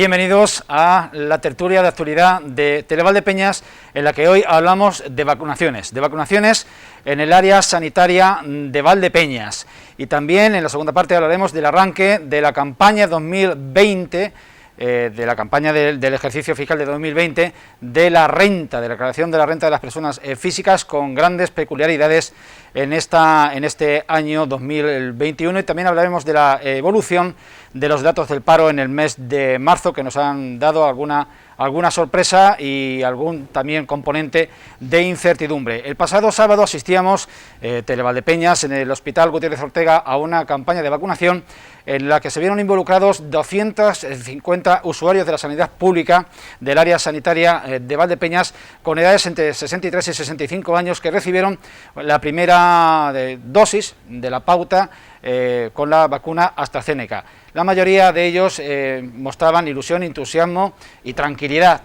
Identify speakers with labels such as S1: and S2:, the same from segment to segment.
S1: Bienvenidos a la tertulia de actualidad de Televaldepeñas, en la que hoy hablamos de vacunaciones en el área sanitaria de Valdepeñas, y también en la segunda parte hablaremos del arranque de la campaña 2020, de la campaña del ejercicio fiscal de 2020, de la renta, de la declaración de la renta de las personas físicas, con grandes peculiaridades en este año 2021, y también hablaremos de la evolución de los datos del paro en el mes de marzo, que nos han dado alguna sorpresa y algún también componente de incertidumbre. El pasado sábado asistíamos, Televaldepeñas, en el Hospital Gutiérrez Ortega, a una campaña de vacunación en la que se vieron involucrados 250 usuarios de la sanidad pública del área sanitaria de Valdepeñas, con edades entre 63 y 65 años, que recibieron la primera dosis de la pauta con la vacuna AstraZeneca. La mayoría de ellos mostraban ilusión, entusiasmo y tranquilidad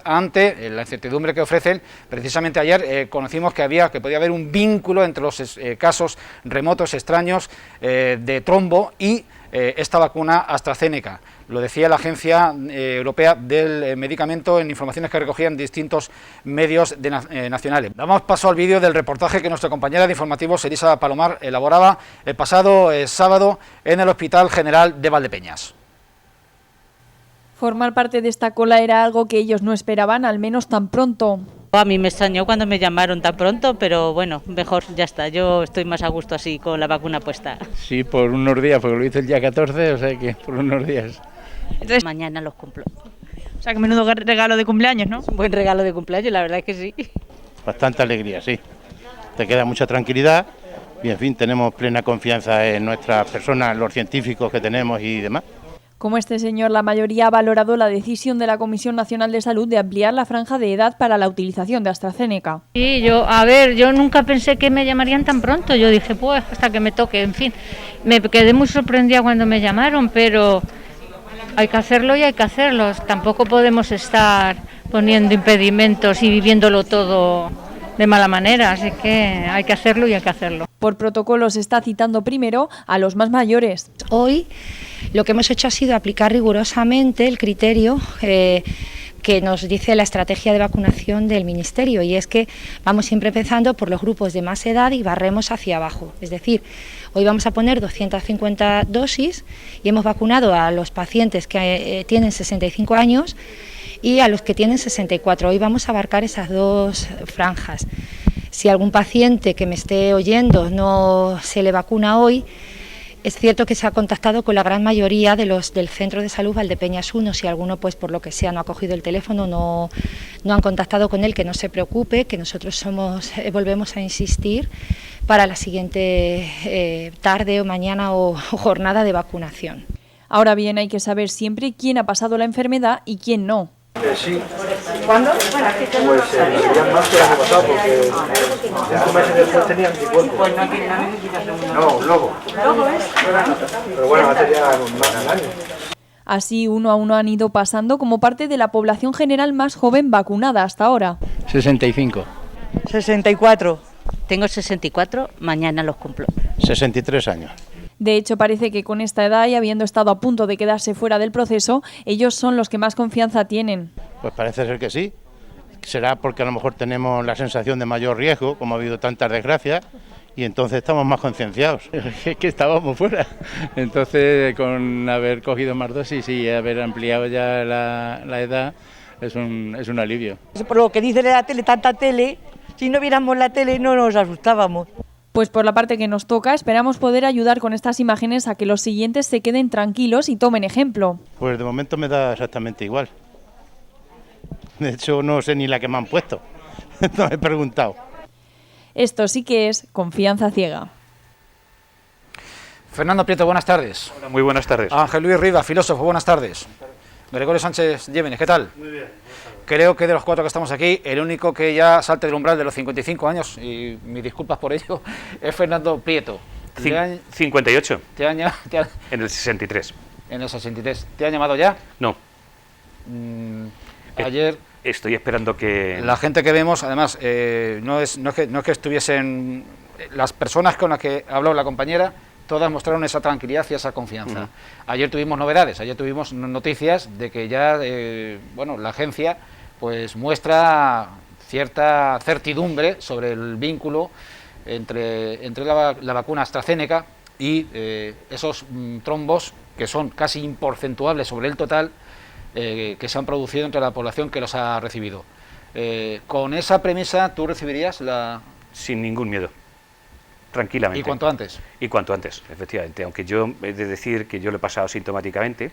S1: ante la incertidumbre que ofrecen. Precisamente ayer conocimos que podía haber un vínculo entre los casos remotos extraños de trombo y esta vacuna AstraZeneca. Lo decía la Agencia Europea del Medicamento en informaciones que recogían distintos medios nacionales. Damos paso al vídeo del reportaje que nuestra compañera de informativos, Elisa Palomar, elaboraba el pasado sábado en el Hospital General de Valdepeñas.
S2: Formar parte de esta cola era algo que ellos no esperaban, al menos tan pronto.
S3: A mí me extrañó cuando me llamaron tan pronto, pero bueno, mejor, ya está. Yo estoy más a gusto así, con la vacuna puesta.
S4: Sí, por unos días, porque lo hice el día 14, o sea que por unos días.
S3: Entonces, mañana los cumplo.
S2: O sea, que menudo regalo de cumpleaños, ¿no?
S3: Un buen regalo de cumpleaños, la verdad es que sí.
S5: Bastante alegría, sí. Te queda mucha tranquilidad y, en fin, tenemos plena confianza en nuestras personas, los científicos que tenemos y demás.
S2: Como este señor, la mayoría ha valorado la decisión de la Comisión Nacional de Salud de ampliar la franja de edad para la utilización de AstraZeneca.
S6: Sí, yo nunca pensé que me llamarían tan pronto. Yo dije, pues, hasta que me toque, en fin. Me quedé muy sorprendida cuando me llamaron, pero hay que hacerlo y hay que hacerlo. Tampoco podemos estar poniendo impedimentos y viviéndolo todo de mala manera, así que hay que hacerlo y hay que hacerlo.
S2: Por protocolo se está citando primero a los más mayores.
S7: Hoy lo que hemos hecho ha sido aplicar rigurosamente el criterio que nos dice la estrategia de vacunación del Ministerio, y es que vamos siempre empezando por los grupos de más edad y barremos hacia abajo. Es decir, hoy vamos a poner 250 dosis y hemos vacunado a los pacientes que tienen 65 años y a los que tienen 64. Hoy vamos a abarcar esas dos franjas. Si algún paciente que me esté oyendo no se le vacuna hoy, es cierto que se ha contactado con la gran mayoría de los del Centro de Salud Valdepeñas 1. Si alguno, pues por lo que sea, no ha cogido el teléfono, no han contactado con él, que no se preocupe, que nosotros volvemos a insistir para la siguiente tarde o mañana o jornada de vacunación.
S2: Ahora bien, hay que saber siempre quién ha pasado la enfermedad y quién no.
S8: Sí. ¿Cuándo? Bueno, aquí tengo pues serían más que el año pasado, porque 5 meses después tenía anticuerpos. Pues no necesitas un... No, un lobo. ¿Lobo es? Pero bueno, hace ya más de un año.
S2: Así, uno a uno han ido pasando como parte de la población general más joven vacunada hasta ahora.
S4: 65.
S3: 64. Tengo 64, mañana los cumplo.
S5: 63 años.
S2: De hecho, parece que con esta edad y habiendo estado a punto de quedarse fuera del proceso, ellos son los que más confianza tienen.
S5: Pues parece ser que sí. Será porque a lo mejor tenemos la sensación de mayor riesgo, como ha habido tantas desgracias, y entonces estamos más concienciados.
S4: Es que estábamos fuera. Entonces, con haber cogido más dosis y haber ampliado ya la edad, es un alivio.
S9: Por lo que dice la tele, tanta tele, si no viéramos la tele no nos asustábamos.
S2: Pues por la parte que nos toca, esperamos poder ayudar con estas imágenes a que los siguientes se queden tranquilos y tomen ejemplo.
S5: Pues de momento me da exactamente igual. De hecho, no sé ni la que me han puesto. No me he preguntado.
S2: Esto sí que es confianza ciega.
S1: Fernando Prieto, buenas tardes.
S10: Hola, muy buenas tardes.
S1: Ángel Luis Rivas, filósofo, buenas tardes. Gregorio Sánchez Llévenes, ¿qué tal?
S11: Muy bien.
S1: Creo que de los 4 que estamos aquí, el único que ya salte del umbral de los 55 años, y mis disculpas por ello, es Fernando Prieto.
S10: 58.
S1: En
S10: el 63.
S1: En el 63. ¿Te han llamado ya?
S10: No.
S1: Ayer...
S10: Estoy esperando que...
S1: La gente que vemos, además, no es que estuviesen... Las personas con las que habló la compañera, todas mostraron esa tranquilidad y esa confianza. Ayer tuvimos novedades, ayer tuvimos noticias de que ya, bueno, la agencia pues muestra cierta certidumbre sobre el vínculo entre la vacuna AstraZeneca y esos trombos que son casi imporcentuables sobre el total que se han producido entre la población que los ha recibido. Con esa premisa, ¿tú recibirías la...?
S10: Sin ningún miedo, tranquilamente.
S1: ¿Y cuanto antes?
S10: Y cuanto antes, efectivamente, aunque yo he de decir que yo lo he pasado sintomáticamente.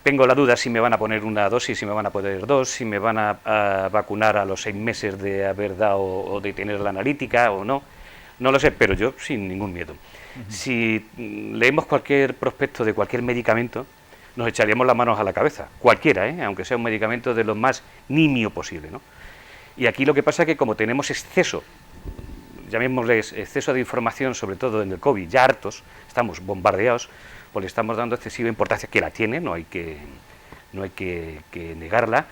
S10: Tengo la duda si me van a poner una dosis, si me van a poner dos, si me van a vacunar a los 6 meses de haber dado o de tener la analítica o no. No lo sé, pero yo sin ningún miedo. Si leemos cualquier prospecto de cualquier medicamento, nos echaríamos las manos a la cabeza, cualquiera, aunque sea un medicamento de lo más nimio posible, ¿no? Y aquí lo que pasa es que como tenemos exceso, llamémosles exceso de información, sobre todo en el COVID, ya hartos, estamos bombardeados, pues le estamos dando excesiva importancia, que la tiene, no hay que negarla,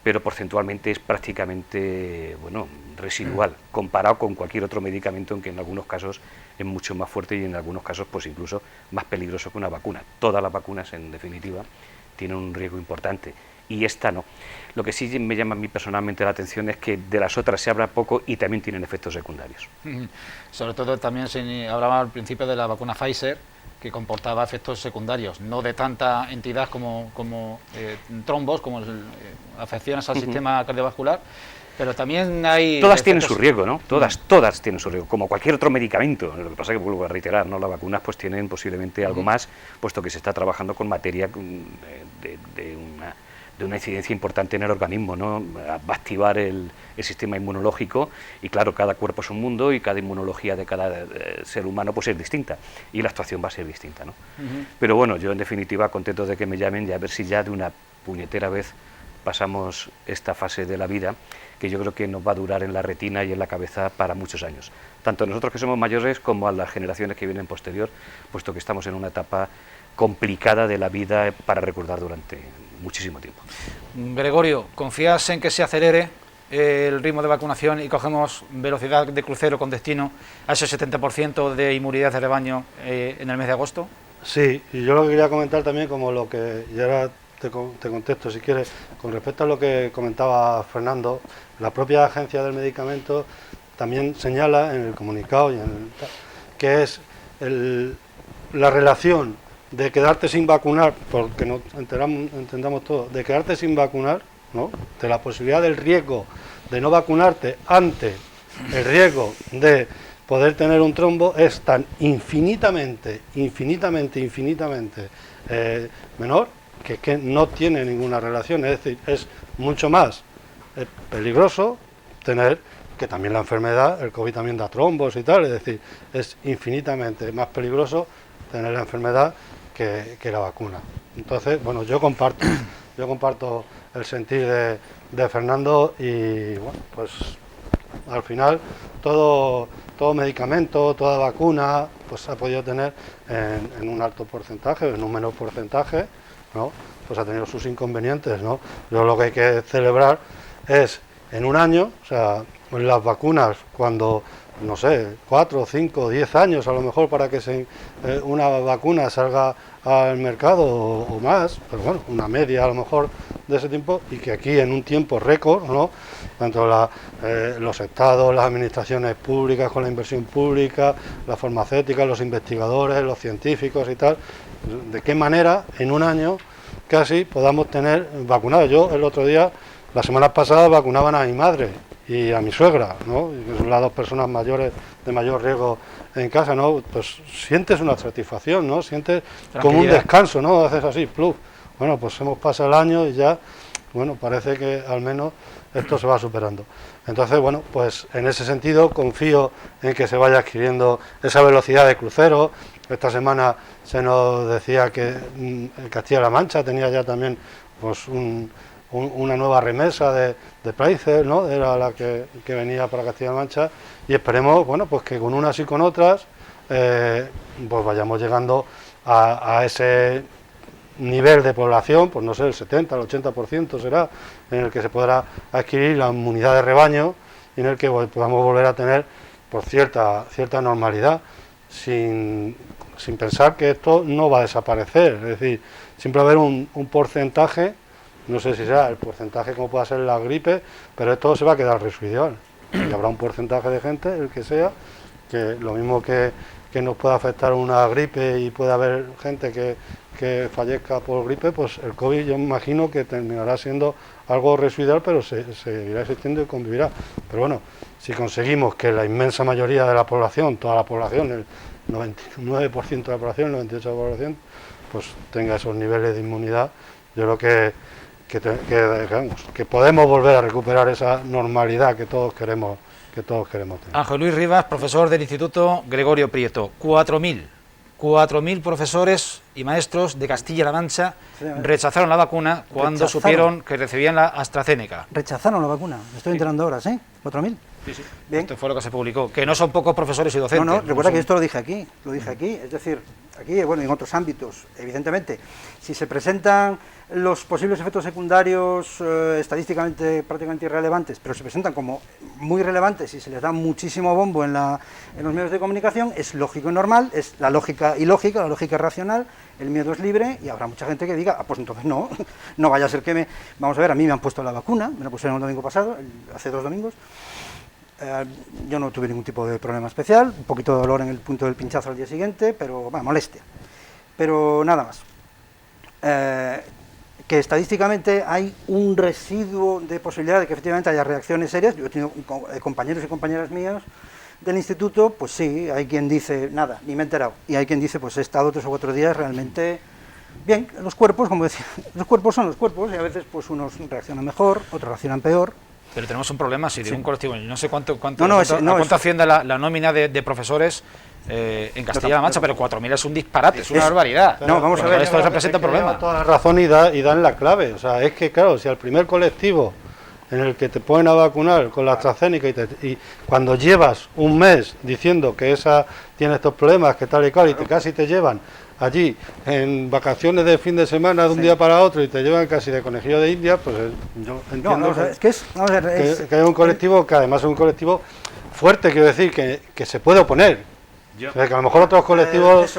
S10: pero porcentualmente es prácticamente, bueno, residual, comparado con cualquier otro medicamento, en que en algunos casos es mucho más fuerte y en algunos casos pues incluso más peligroso que una vacuna. Todas las vacunas, en definitiva, tienen un riesgo importante, y esta no. Lo que sí me llama a mí personalmente la atención es que de las otras se habla poco y también tienen efectos secundarios.
S1: Sobre todo también se hablaba al principio de la vacuna Pfizer, que comportaba efectos secundarios, no de tanta entidad como trombos, como afecciones al sistema cardiovascular, pero también hay...
S10: Todas tienen su riesgo, ¿no? Todas tienen su riesgo, como cualquier otro medicamento. Lo que pasa es que, vuelvo a reiterar, ¿no? Las vacunas pues tienen posiblemente algo más, puesto que se está trabajando con materia de una incidencia importante en el organismo, ¿no? Va a activar el sistema inmunológico, y claro, cada cuerpo es un mundo y cada inmunología de cada ser humano pues es distinta, y la actuación va a ser distinta, ¿no? Pero bueno, yo en definitiva contento de que me llamen y a ver si ya de una puñetera vez pasamos esta fase de la vida, que yo creo que nos va a durar en la retina y en la cabeza para muchos años, tanto nosotros que somos mayores como a las generaciones que vienen posterior, puesto que estamos en una etapa complicada de la vida para recordar durante muchísimo tiempo.
S1: Gregorio, ¿confías en que se acelere el ritmo de vacunación y cogemos velocidad de crucero con destino a ese 70% de inmunidad de rebaño en el mes de agosto?
S11: Sí, y yo lo que quería comentar también, como lo que ya ahora te contesto si quieres, con respecto a lo que comentaba Fernando, la propia Agencia del Medicamento también señala en el comunicado que es la relación de quedarte sin vacunar, porque no entendamos todo, de quedarte sin vacunar, ¿no?, de la posibilidad del riesgo de no vacunarte ante el riesgo de poder tener un trombo, es tan infinitamente menor, que no tiene ninguna relación. Es decir, es mucho más peligroso tener, que también la enfermedad, el COVID también da trombos y tal, es decir, es infinitamente más peligroso tener la enfermedad que la vacuna. Entonces, bueno, yo comparto el sentir de Fernando, y bueno, pues al final todo medicamento, toda vacuna, pues ha podido tener en un alto porcentaje o en un menor porcentaje, ¿no?, pues ha tenido sus inconvenientes, ¿no? Yo lo que hay que celebrar es en un año, o sea, las vacunas, cuando, no sé, 4, 5, 10 años a lo mejor para que una vacuna salga al mercado o más, pero bueno, una media a lo mejor de ese tiempo, y que aquí en un tiempo récord, ¿no?, tanto los estados, las administraciones públicas con la inversión pública, las farmacéuticas, los investigadores, los científicos y tal, de qué manera en un año casi podamos tener vacunados. Yo el otro día, la semana pasada, vacunaban a mi madre y a mi suegra, ¿no?, que son las dos personas mayores de mayor riesgo en casa, ¿no? Pues sientes una satisfacción, ¿no?, sientes como un descanso, ¿no?, haces así, pluf. Bueno, pues hemos pasado el año y ya, bueno, parece que al menos esto se va superando. Entonces, bueno, pues en ese sentido confío en que se vaya adquiriendo esa velocidad de crucero. Esta semana se nos decía que Castilla-La Mancha tenía ya también pues una nueva remesa de Pfizer, ¿no?, era la que venía para Castilla-La Mancha, y esperemos, bueno, pues que con unas y con otras pues vayamos llegando a ese nivel de población, pues no sé, el 70, el 80% será, en el que se podrá adquirir la inmunidad de rebaño y en el que podamos volver a tener pues cierta normalidad, sin sin pensar que esto no va a desaparecer, es decir, siempre va a haber un porcentaje, no sé si será el porcentaje como pueda ser la gripe, pero esto se va a quedar residual, y habrá un porcentaje de gente, el que sea, que lo mismo que nos pueda afectar una gripe y puede haber gente que fallezca por gripe, pues el COVID yo me imagino que terminará siendo algo residual, pero seguirá existiendo y convivirá. Pero bueno, si conseguimos que la inmensa mayoría de la población, toda la población, el 99% de la población, el 98% de la población, pues tenga esos niveles de inmunidad, yo creo que podemos volver a recuperar esa normalidad que todos queremos tener.
S1: Ángel Luis Rivas, profesor del Instituto Gregorio Prieto, 4.000 profesores y maestros de Castilla-La Mancha rechazaron la vacuna cuando supieron que recibían la AstraZeneca.
S12: Rechazaron la vacuna, me estoy enterando ahora, ¿sí? ¿4.000?
S1: Sí, sí.
S12: Bien.
S1: Esto fue lo que se publicó, que no son pocos profesores y docentes.
S12: No, recuerda que esto lo dije aquí, es decir, aquí, bueno, en otros ámbitos, evidentemente, si se presentan los posibles efectos secundarios estadísticamente prácticamente irrelevantes, pero se presentan como muy relevantes y se les da muchísimo bombo en los medios de comunicación, es lógico y normal, es la lógica ilógica, la lógica racional, el miedo es libre y habrá mucha gente que diga, pues entonces no vaya a ser que vamos a ver, a mí me han puesto la vacuna, me la pusieron el domingo pasado, hace 2 domingos, yo no tuve ningún tipo de problema especial, un poquito de dolor en el punto del pinchazo al día siguiente, pero molestia, pero nada más. Que estadísticamente hay un residuo de posibilidad de que efectivamente haya reacciones serias. Yo he tenido compañeros y compañeras míos del instituto, pues sí, hay quien dice, nada, ni me he enterado, y hay quien dice, pues he estado 3 o 4 días realmente bien. Los cuerpos, como decía, los cuerpos son los cuerpos, y a veces pues unos reaccionan mejor, otros reaccionan peor.
S1: Pero tenemos un problema, si de un colectivo, no sé cuánto asciende la nómina de profesores en Castilla-La Mancha, pero 4.000 es un disparate, es una barbaridad.
S11: No, vamos a ver,
S1: esto representa un problema.
S11: Toda la razón y dan la clave, o sea, es que claro, si al primer colectivo en el que te ponen a vacunar con la AstraZeneca y cuando llevas un mes diciendo que esa tiene estos problemas, que tal y cual, y casi te llevan allí en vacaciones de fin de semana de un día para otro y te llevan casi de conejillo de India, pues yo entiendo que es un colectivo que además es un colectivo fuerte, quiero decir, que se puede oponer. Que a lo mejor otros colectivos...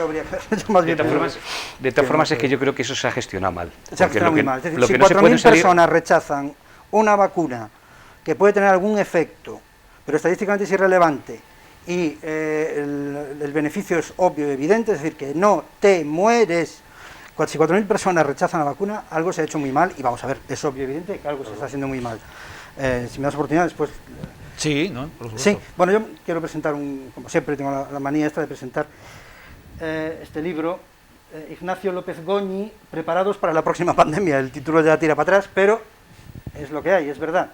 S10: De todas formas es que yo creo que eso se ha gestionado mal.
S12: Se ha gestionado muy mal. Es decir, si 4.000 personas rechazan una vacuna que puede tener algún efecto, pero estadísticamente es irrelevante, y el beneficio es obvio y evidente, es decir, que no te mueres. Si 4.000 personas rechazan la vacuna, algo se ha hecho muy mal, y vamos a ver, es obvio y evidente que algo se está haciendo muy mal. Si me das oportunidad, después...
S1: Sí, ¿no? Por supuesto.
S12: Sí, bueno, yo quiero presentar como siempre tengo la manía esta de presentar este libro, Ignacio López Goñi, Preparados para la próxima pandemia. El título ya tira para atrás, pero es lo que hay, es verdad.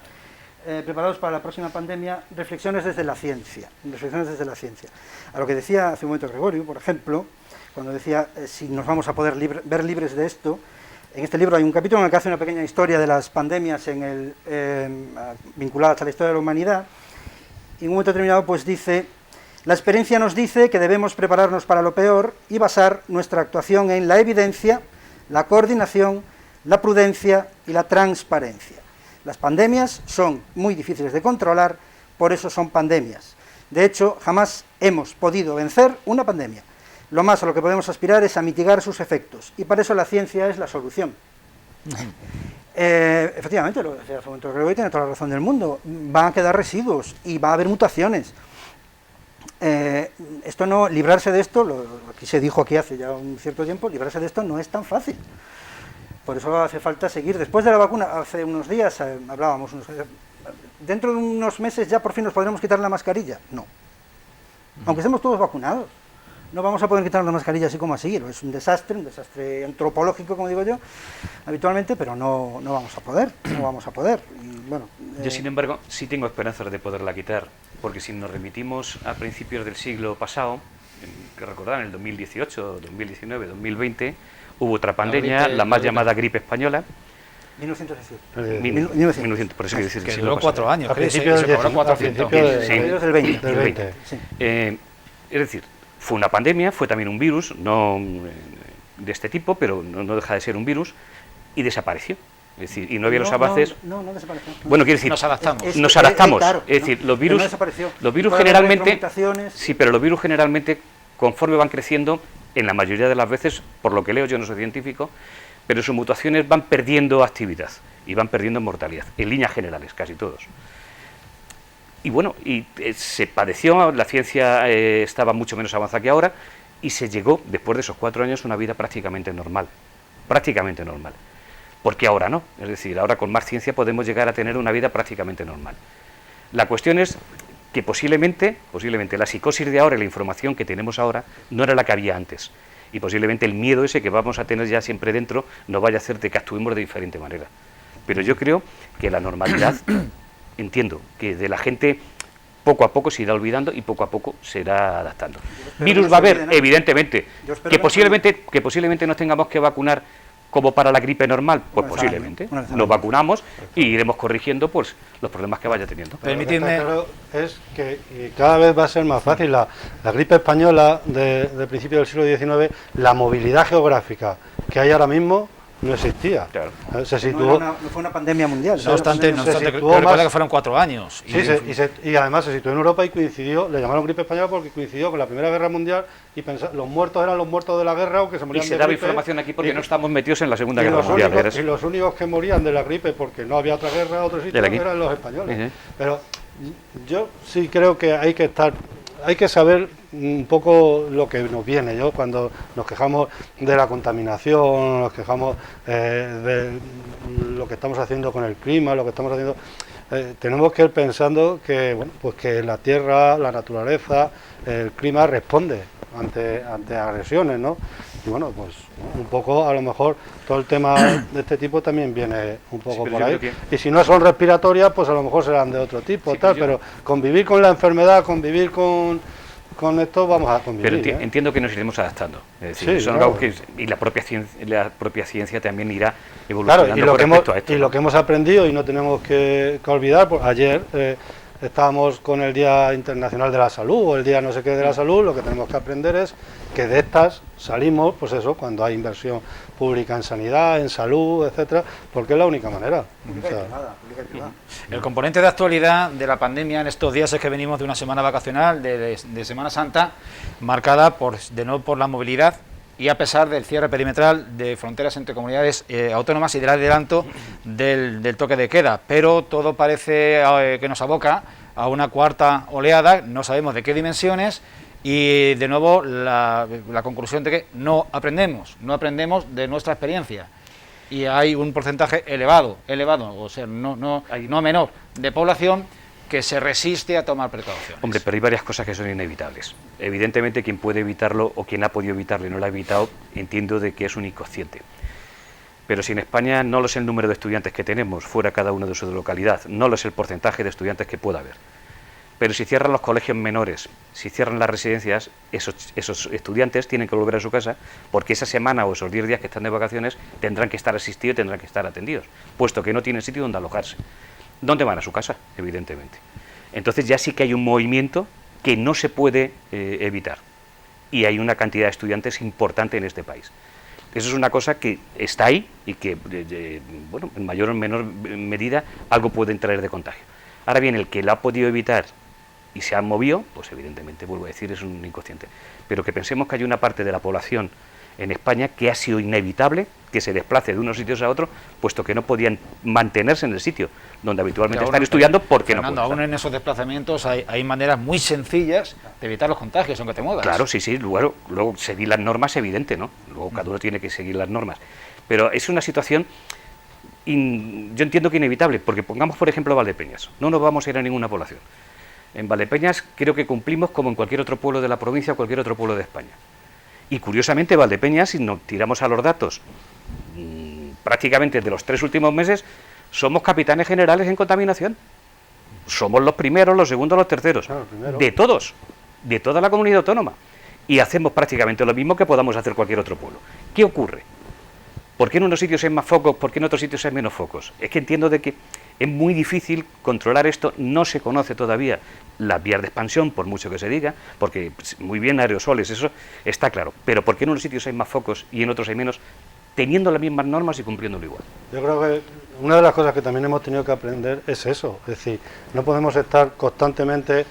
S12: Preparados para la próxima pandemia, reflexiones desde la ciencia. A lo que decía hace un momento Gregorio, por ejemplo, cuando decía si nos vamos a poder ver libres de esto. En este libro hay un capítulo en el que hace una pequeña historia de las pandemias vinculadas a la historia de la humanidad, y en un momento determinado pues dice: la experiencia nos dice que debemos prepararnos para lo peor y basar nuestra actuación en la evidencia, la coordinación, la prudencia y la transparencia. Las pandemias son muy difíciles de controlar, por eso son pandemias. De hecho, jamás hemos podido vencer una pandemia. Lo más a lo que podemos aspirar es a mitigar sus efectos, y para eso la ciencia es la solución. Efectivamente, lo decía hace un momento Gregorio, tiene toda la razón del mundo, van a quedar residuos y va a haber mutaciones. Librarse de esto, aquí se dijo aquí hace ya un cierto tiempo, librarse de esto no es tan fácil. Por eso hace falta seguir. Después de la vacuna, hace unos días hablábamos, dentro de unos meses ya por fin nos podremos quitar la mascarilla. No. Aunque estemos todos vacunados, no vamos a poder quitar la mascarilla así como así. Es un desastre antropológico, como digo yo, habitualmente, pero no vamos a poder. Y, bueno,
S10: yo, sin embargo, sí tengo esperanzas de poderla quitar, porque si nos remitimos a principios del siglo pasado, que recordar, en el 2018, 2019, 2020, hubo otra pandemia, la más llamada gripe española.
S12: 1918.
S10: Por eso quiero decir
S1: que duró 4 años,
S11: a principios del 20.
S10: Es decir, fue una pandemia, fue también un virus, no de este tipo, pero no deja de ser un virus, y desapareció. Es decir, y no había los avances.
S12: No desapareció.
S10: Bueno, quiero decir, nos adaptamos. Es decir, los virus generalmente, sí, pero los virus generalmente, conforme van creciendo, en la mayoría de las veces, por lo que leo, yo no soy científico, pero sus mutaciones van perdiendo actividad y van perdiendo mortalidad, en líneas generales, casi todos. Y bueno, se padeció, la ciencia estaba mucho menos avanzada que ahora, y se llegó, después de esos 4 años, a una vida prácticamente normal. Prácticamente normal. Porque ahora no, es decir, ahora con más ciencia podemos llegar a tener una vida prácticamente normal. La cuestión es que posiblemente la psicosis de ahora y la información que tenemos ahora no era la que había antes. Y posiblemente el miedo ese que vamos a tener ya siempre dentro nos vaya a hacer de que actuemos de diferente manera. Pero yo creo que la normalidad, entiendo, que de la gente poco a poco se irá olvidando y poco a poco se irá adaptando. Virus va a haber, evidentemente, que posiblemente nos tengamos que vacunar como para la gripe normal, pues posiblemente nos vacunamos y iremos corrigiendo pues los problemas que vaya teniendo.
S11: Permitidme, es que cada vez va a ser más fácil. La gripe española de principio del siglo XIX, la movilidad geográfica que hay ahora mismo no existía.
S10: Claro.
S11: Se situó,
S12: no fue una pandemia mundial.
S1: No obstante, recuerda que fueron 4 años.
S11: Sí, y además se situó en Europa y coincidió, le llamaron gripe española porque coincidió con la Primera Guerra Mundial y los muertos eran los muertos de la guerra o que se morían de gripe.
S10: Y se daba información aquí porque no estamos metidos en la Segunda Guerra Mundial.
S11: Y los únicos que morían de la gripe porque no había otra guerra, otro sitio, eran los españoles. Pero yo sí creo que hay que saber un poco lo que nos viene. Yo cuando nos quejamos de la contaminación, nos quejamos de lo que estamos haciendo con el clima, lo que estamos haciendo, tenemos que ir pensando que, bueno, pues que la tierra, la naturaleza, el clima responde ante agresiones, ¿no? Y bueno, pues un poco a lo mejor todo el tema de este tipo también viene un poco por ahí. Y si no son respiratorias, pues a lo mejor serán de otro tipo, pero convivir con la enfermedad, convivir con esto vamos a convivir.
S10: Pero entiendo que nos iremos adaptando. Es decir, son algo que, y la propia ciencia también irá evolucionando.
S11: Claro, y lo que hemos aprendido y no tenemos que olvidar, pues ayer estábamos con el Día Internacional de la Salud o el Día no sé qué de la Salud, lo que tenemos que aprender es que de estas salimos, pues eso, cuando hay inversión pública en sanidad, en salud, etcétera, porque es la única manera.
S1: El componente de actualidad de la pandemia en estos días es que venimos de una semana vacacional, de Semana Santa, marcada de nuevo por la movilidad, y a pesar del cierre perimetral de fronteras entre comunidades autónomas y del adelanto del toque de queda, pero todo parece que nos aboca a una cuarta oleada, no sabemos de qué dimensiones, y de nuevo la conclusión de que no aprendemos de nuestra experiencia, y hay un porcentaje elevado, o sea, no menor, de población que se resiste a tomar precauciones.
S10: Hombre, pero hay varias cosas que son inevitables. Evidentemente quien puede evitarlo o quien ha podido evitarlo y no lo ha evitado, entiendo de que es un inconsciente. Pero si en España no lo es el número de estudiantes que tenemos fuera cada uno de su localidad, no lo es el porcentaje de estudiantes que pueda haber. Pero si cierran los colegios menores, si cierran las residencias, esos estudiantes tienen que volver a su casa porque esa semana o esos 10 días que están de vacaciones tendrán que estar asistidos y tendrán que estar atendidos, puesto que no tienen sitio donde alojarse. ¿Dónde van? A su casa, evidentemente. Entonces ya sí que hay un movimiento que no se puede evitar. Y hay una cantidad de estudiantes importante en este país. Eso es una cosa que está ahí y que, bueno, en mayor o menor medida algo pueden traer de contagio. Ahora bien, el que lo ha podido evitar y se ha movido, pues evidentemente, vuelvo a decir, es un inconsciente. Pero que pensemos que hay una parte de la población en España que ha sido inevitable que se desplace de unos sitios a otros, puesto que no podían mantenerse en el sitio donde habitualmente están estudiando porque no pueden.
S1: Aún en esos desplazamientos hay maneras muy sencillas de evitar los contagios, aunque te muevas.
S10: Claro, sí, luego seguir las normas, evidente, ¿no? Luego cada uno tiene que seguir las normas. Pero es una situación, yo entiendo que inevitable, porque pongamos por ejemplo Valdepeñas, no nos vamos a ir a ninguna población. En Valdepeñas creo que cumplimos como en cualquier otro pueblo de la provincia o cualquier otro pueblo de España. Y curiosamente Valdepeñas, si nos tiramos a los datos, prácticamente de los 3 últimos meses, somos capitanes generales en contaminación. Somos los primeros, los segundos, los terceros. De todos, de toda la comunidad autónoma. Y hacemos prácticamente lo mismo que podamos hacer cualquier otro pueblo. ¿Qué ocurre? ¿Por qué en unos sitios hay más focos? ¿Por qué en otros sitios hay menos focos? Es que entiendo de que es muy difícil controlar esto, no se conoce todavía las vías de expansión, por mucho que se diga, porque muy bien aerosoles, eso está claro, pero ¿por qué en unos sitios hay más focos y en otros hay menos? teniendo las mismas normas y cumpliéndolo igual.
S11: Yo creo que una de las cosas que también hemos tenido que aprender es eso, es decir, no podemos estar constantemente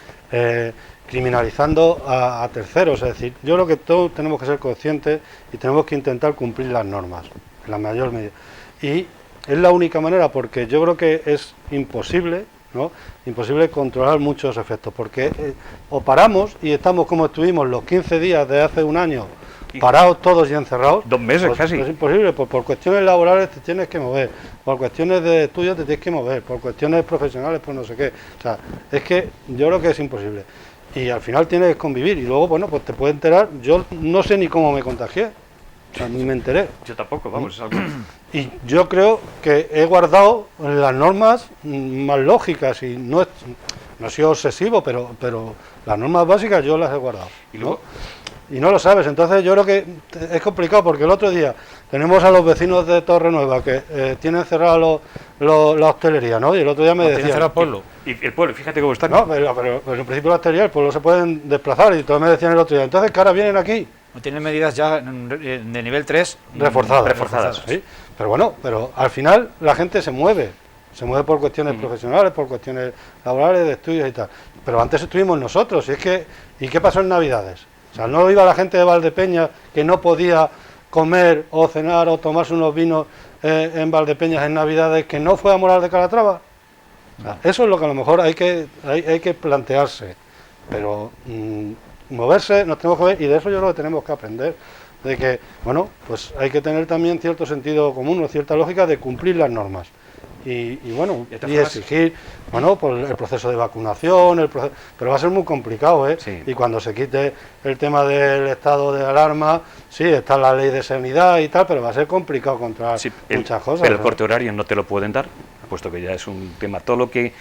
S11: criminalizando a terceros, es decir, yo creo que todos tenemos que ser conscientes y tenemos que intentar cumplir las normas, en la mayor medida. Y es la única manera, porque yo creo que es imposible, ¿no? Imposible controlar muchos efectos, porque o paramos y estamos como estuvimos los 15 días de hace un año, parados todos y encerrados.
S10: 2 meses
S11: pues,
S10: casi.
S11: Es imposible, pues por cuestiones laborales te tienes que mover, por cuestiones de estudios te tienes que mover, por cuestiones profesionales pues no sé qué. O sea, es que yo creo que es imposible. Y al final tienes que convivir y luego, bueno, pues te puede enterar. Yo no sé ni cómo me contagié, o sea, ni me enteré.
S10: Yo tampoco, vamos, es algo...
S11: Y yo creo que he guardado las normas más lógicas y no he sido obsesivo, pero las normas básicas yo las he guardado,
S10: ¿Y luego?
S11: ¿no? Y no lo sabes, entonces yo creo que es complicado porque el otro día tenemos a los vecinos de Torrenueva que tienen cerrado la hostelería, ¿no? Y el otro día me decían...
S1: cerrado el pueblo.
S10: Y el pueblo, fíjate cómo está.
S11: No, pero en principio la hostelería, el pueblo se pueden desplazar y todos me decían el otro día, entonces que ahora vienen aquí...
S1: No tienen medidas ya de nivel 3
S11: reforzadas. ¿Sí? Pero bueno, pero al final la gente se mueve por cuestiones profesionales, por cuestiones laborales, de estudios y tal. Pero antes estuvimos nosotros, ¿y qué pasó en Navidades? O sea, no iba la gente de Valdepeñas que no podía comer o cenar o tomarse unos vinos en Valdepeñas en Navidades, que no fue a Moral de Calatrava. O sea, eso es lo que a lo mejor hay que plantearse, pero moverse, nos tenemos que ver, y de eso yo creo que tenemos que aprender, de que, bueno, pues hay que tener también cierto sentido común o cierta lógica de cumplir las normas. Y bueno, y exigir, bueno, pues el proceso de vacunación, pero va a ser muy complicado, ¿eh?
S10: Sí.
S11: Y cuando se quite el tema del estado de alarma, sí, está la ley de sanidad y tal, pero va a ser complicado controlar muchas cosas.
S10: Pero el
S11: ¿no?
S10: corte horario no te lo pueden dar, puesto que ya es un tema, todo lo que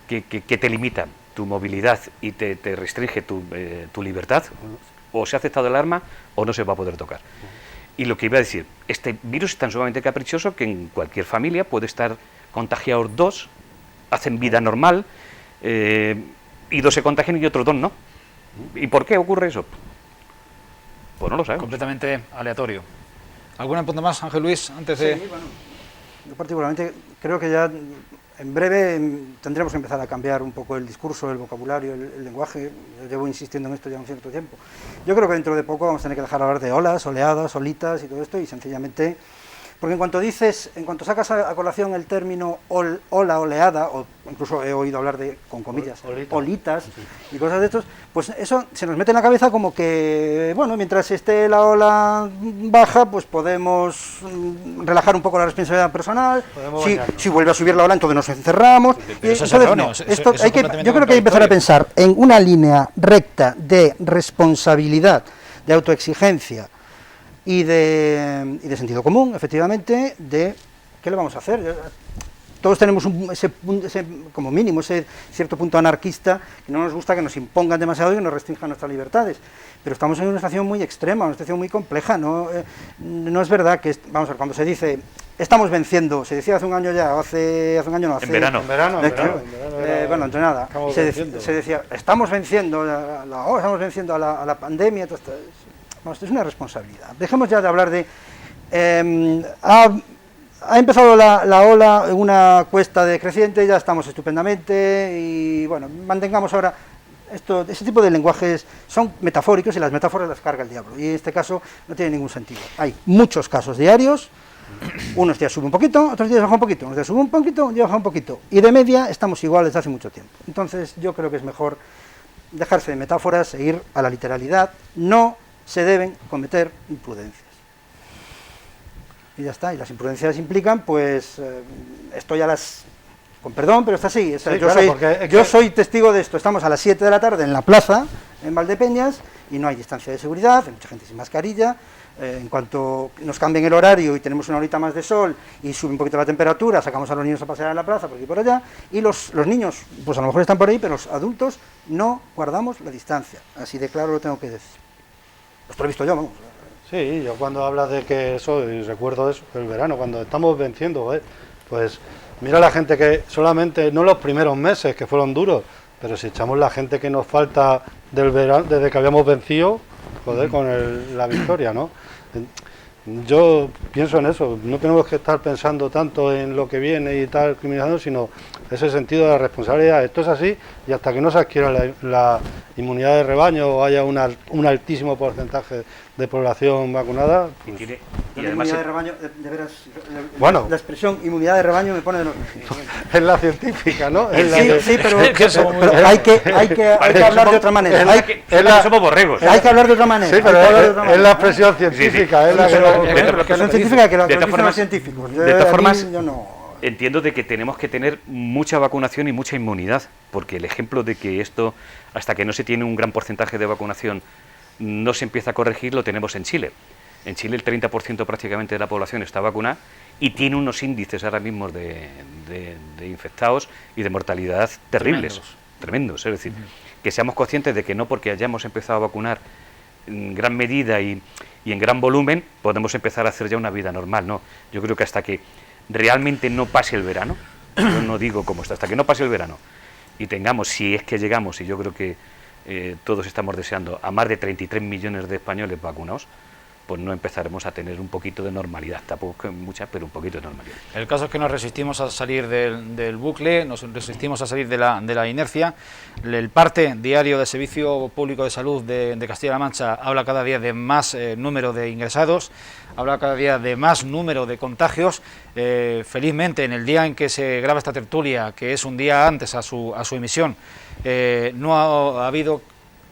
S10: te limita tu movilidad y te restringe tu libertad, o se ha aceptado el alarma o no se va a poder tocar. Y lo que iba a decir, este virus es tan sumamente caprichoso que en cualquier familia puede estar contagiados 2, hacen vida normal, y 2 se contagian y otros 2 no. ¿Y por qué ocurre eso? Pues no lo sabemos.
S1: Completamente aleatorio. ¿Algún punto más, Ángel Luis, antes de...?
S12: Sí, bueno, yo particularmente creo que ya en breve tendremos que empezar a cambiar un poco el discurso, el vocabulario, el lenguaje. Yo llevo insistiendo en esto ya un cierto tiempo. Yo creo que dentro de poco vamos a tener que dejar de hablar de olas, oleadas, olitas y todo esto, y sencillamente... Porque en cuanto sacas a colación el término ola, oleada, o incluso he oído hablar de, con comillas, olitas y cosas de estos, pues eso se nos mete en la cabeza como que, bueno, mientras esté la ola baja, pues podemos relajar un poco la responsabilidad personal. Si vuelve a subir la ola, entonces nos encerramos. Entonces, no, yo creo que hay que empezar a pensar en una línea recta de responsabilidad, de autoexigencia, y de sentido común, efectivamente, de qué le vamos a hacer. Todos tenemos como mínimo ese cierto punto anarquista, que no nos gusta que nos impongan demasiado y que nos restrinjan nuestras libertades, pero estamos en una situación muy extrema, una situación muy compleja. No es verdad que, vamos a ver, cuando se dice estamos venciendo, se decía hace un año ya, hace un año no, hace...
S10: En verano.
S12: Bueno, entre nada, se decía, estamos venciendo a la pandemia, todo esto. Vamos, es una responsabilidad. Dejemos ya de hablar de... ha empezado la ola en una cuesta decreciente, ya estamos estupendamente y bueno, mantengamos ahora... Ese tipo de lenguajes son metafóricos y las metáforas las carga el diablo, y en este caso no tiene ningún sentido. Hay muchos casos diarios, unos días sube un poquito, otros días baja un poquito, unos días sube un poquito, un día baja un poquito, y de media estamos igual desde hace mucho tiempo. Entonces yo creo que es mejor dejarse de metáforas e ir a la literalidad. No se deben cometer imprudencias. Y ya está, y las imprudencias implican, pues, esto ya las... Con perdón, pero está así.
S11: Sí, yo
S12: soy testigo de esto. Estamos a las 7 de la tarde en la plaza, en Valdepeñas, y no hay distancia de seguridad, hay mucha gente sin mascarilla. En cuanto nos cambien el horario y tenemos una horita más de sol y sube un poquito la temperatura, sacamos a los niños a pasear en la plaza por aquí y por allá, y los niños, pues a lo mejor están por ahí, pero los adultos no guardamos la distancia. Así de claro lo tengo que decir. Esto lo he visto yo, vamos.
S11: Sí, yo cuando hablas de que eso, y recuerdo eso, el verano, cuando estamos venciendo, pues mira la gente que solamente, no los primeros meses que fueron duros, pero si echamos la gente que nos falta del verano, desde que habíamos vencido, joder, con la victoria, ¿no? Yo pienso en eso, no tenemos que estar pensando tanto en lo que viene y tal, criminalizando, sino ese sentido de la responsabilidad. Esto es así y hasta que no se adquiera la inmunidad de rebaño o haya un altísimo porcentaje de población vacunada... Pues,
S10: y además
S12: inmunidad de rebaño, de veras,
S11: bueno,
S12: la expresión inmunidad de rebaño me pone de los...
S11: Es la científica, ¿no?
S12: Sí, pero hay que hablar de otra manera.
S10: Somos borregos.
S12: Hay que hablar de otra manera.
S11: Sí, pero es la expresión científica, es la
S12: expresión científica que lo dicen los científicos.
S10: De todas formas, entiendo de que tenemos que tener mucha vacunación y mucha inmunidad, porque el ejemplo de que esto, hasta que no se tiene un gran porcentaje de vacunación, no se empieza a corregir, lo tenemos en Chile. En Chile el 30% prácticamente de la población está vacunada y tiene unos índices ahora mismo de infectados y de mortalidad terribles, tremendos. Es decir, que seamos conscientes de que no porque hayamos empezado a vacunar en gran medida y en gran volumen, podemos empezar a hacer ya una vida normal, ¿no? Yo creo que hasta que realmente no pase el verano, yo no digo cómo está, hasta que no pase el verano y tengamos, si es que llegamos, y yo creo que todos estamos deseando, a más de 33 millones de españoles vacunados, pues no empezaremos a tener un poquito de normalidad, tampoco mucha, pero un poquito de normalidad.
S1: El caso es que nos resistimos a salir del bucle, nos resistimos a salir de la inercia. El parte diario del Servicio Público de Salud de Castilla-La Mancha habla cada día de más número de ingresados, habla cada día de más número de contagios. Felizmente, en el día en que se graba esta tertulia, que es un día antes a su emisión, no ha habido,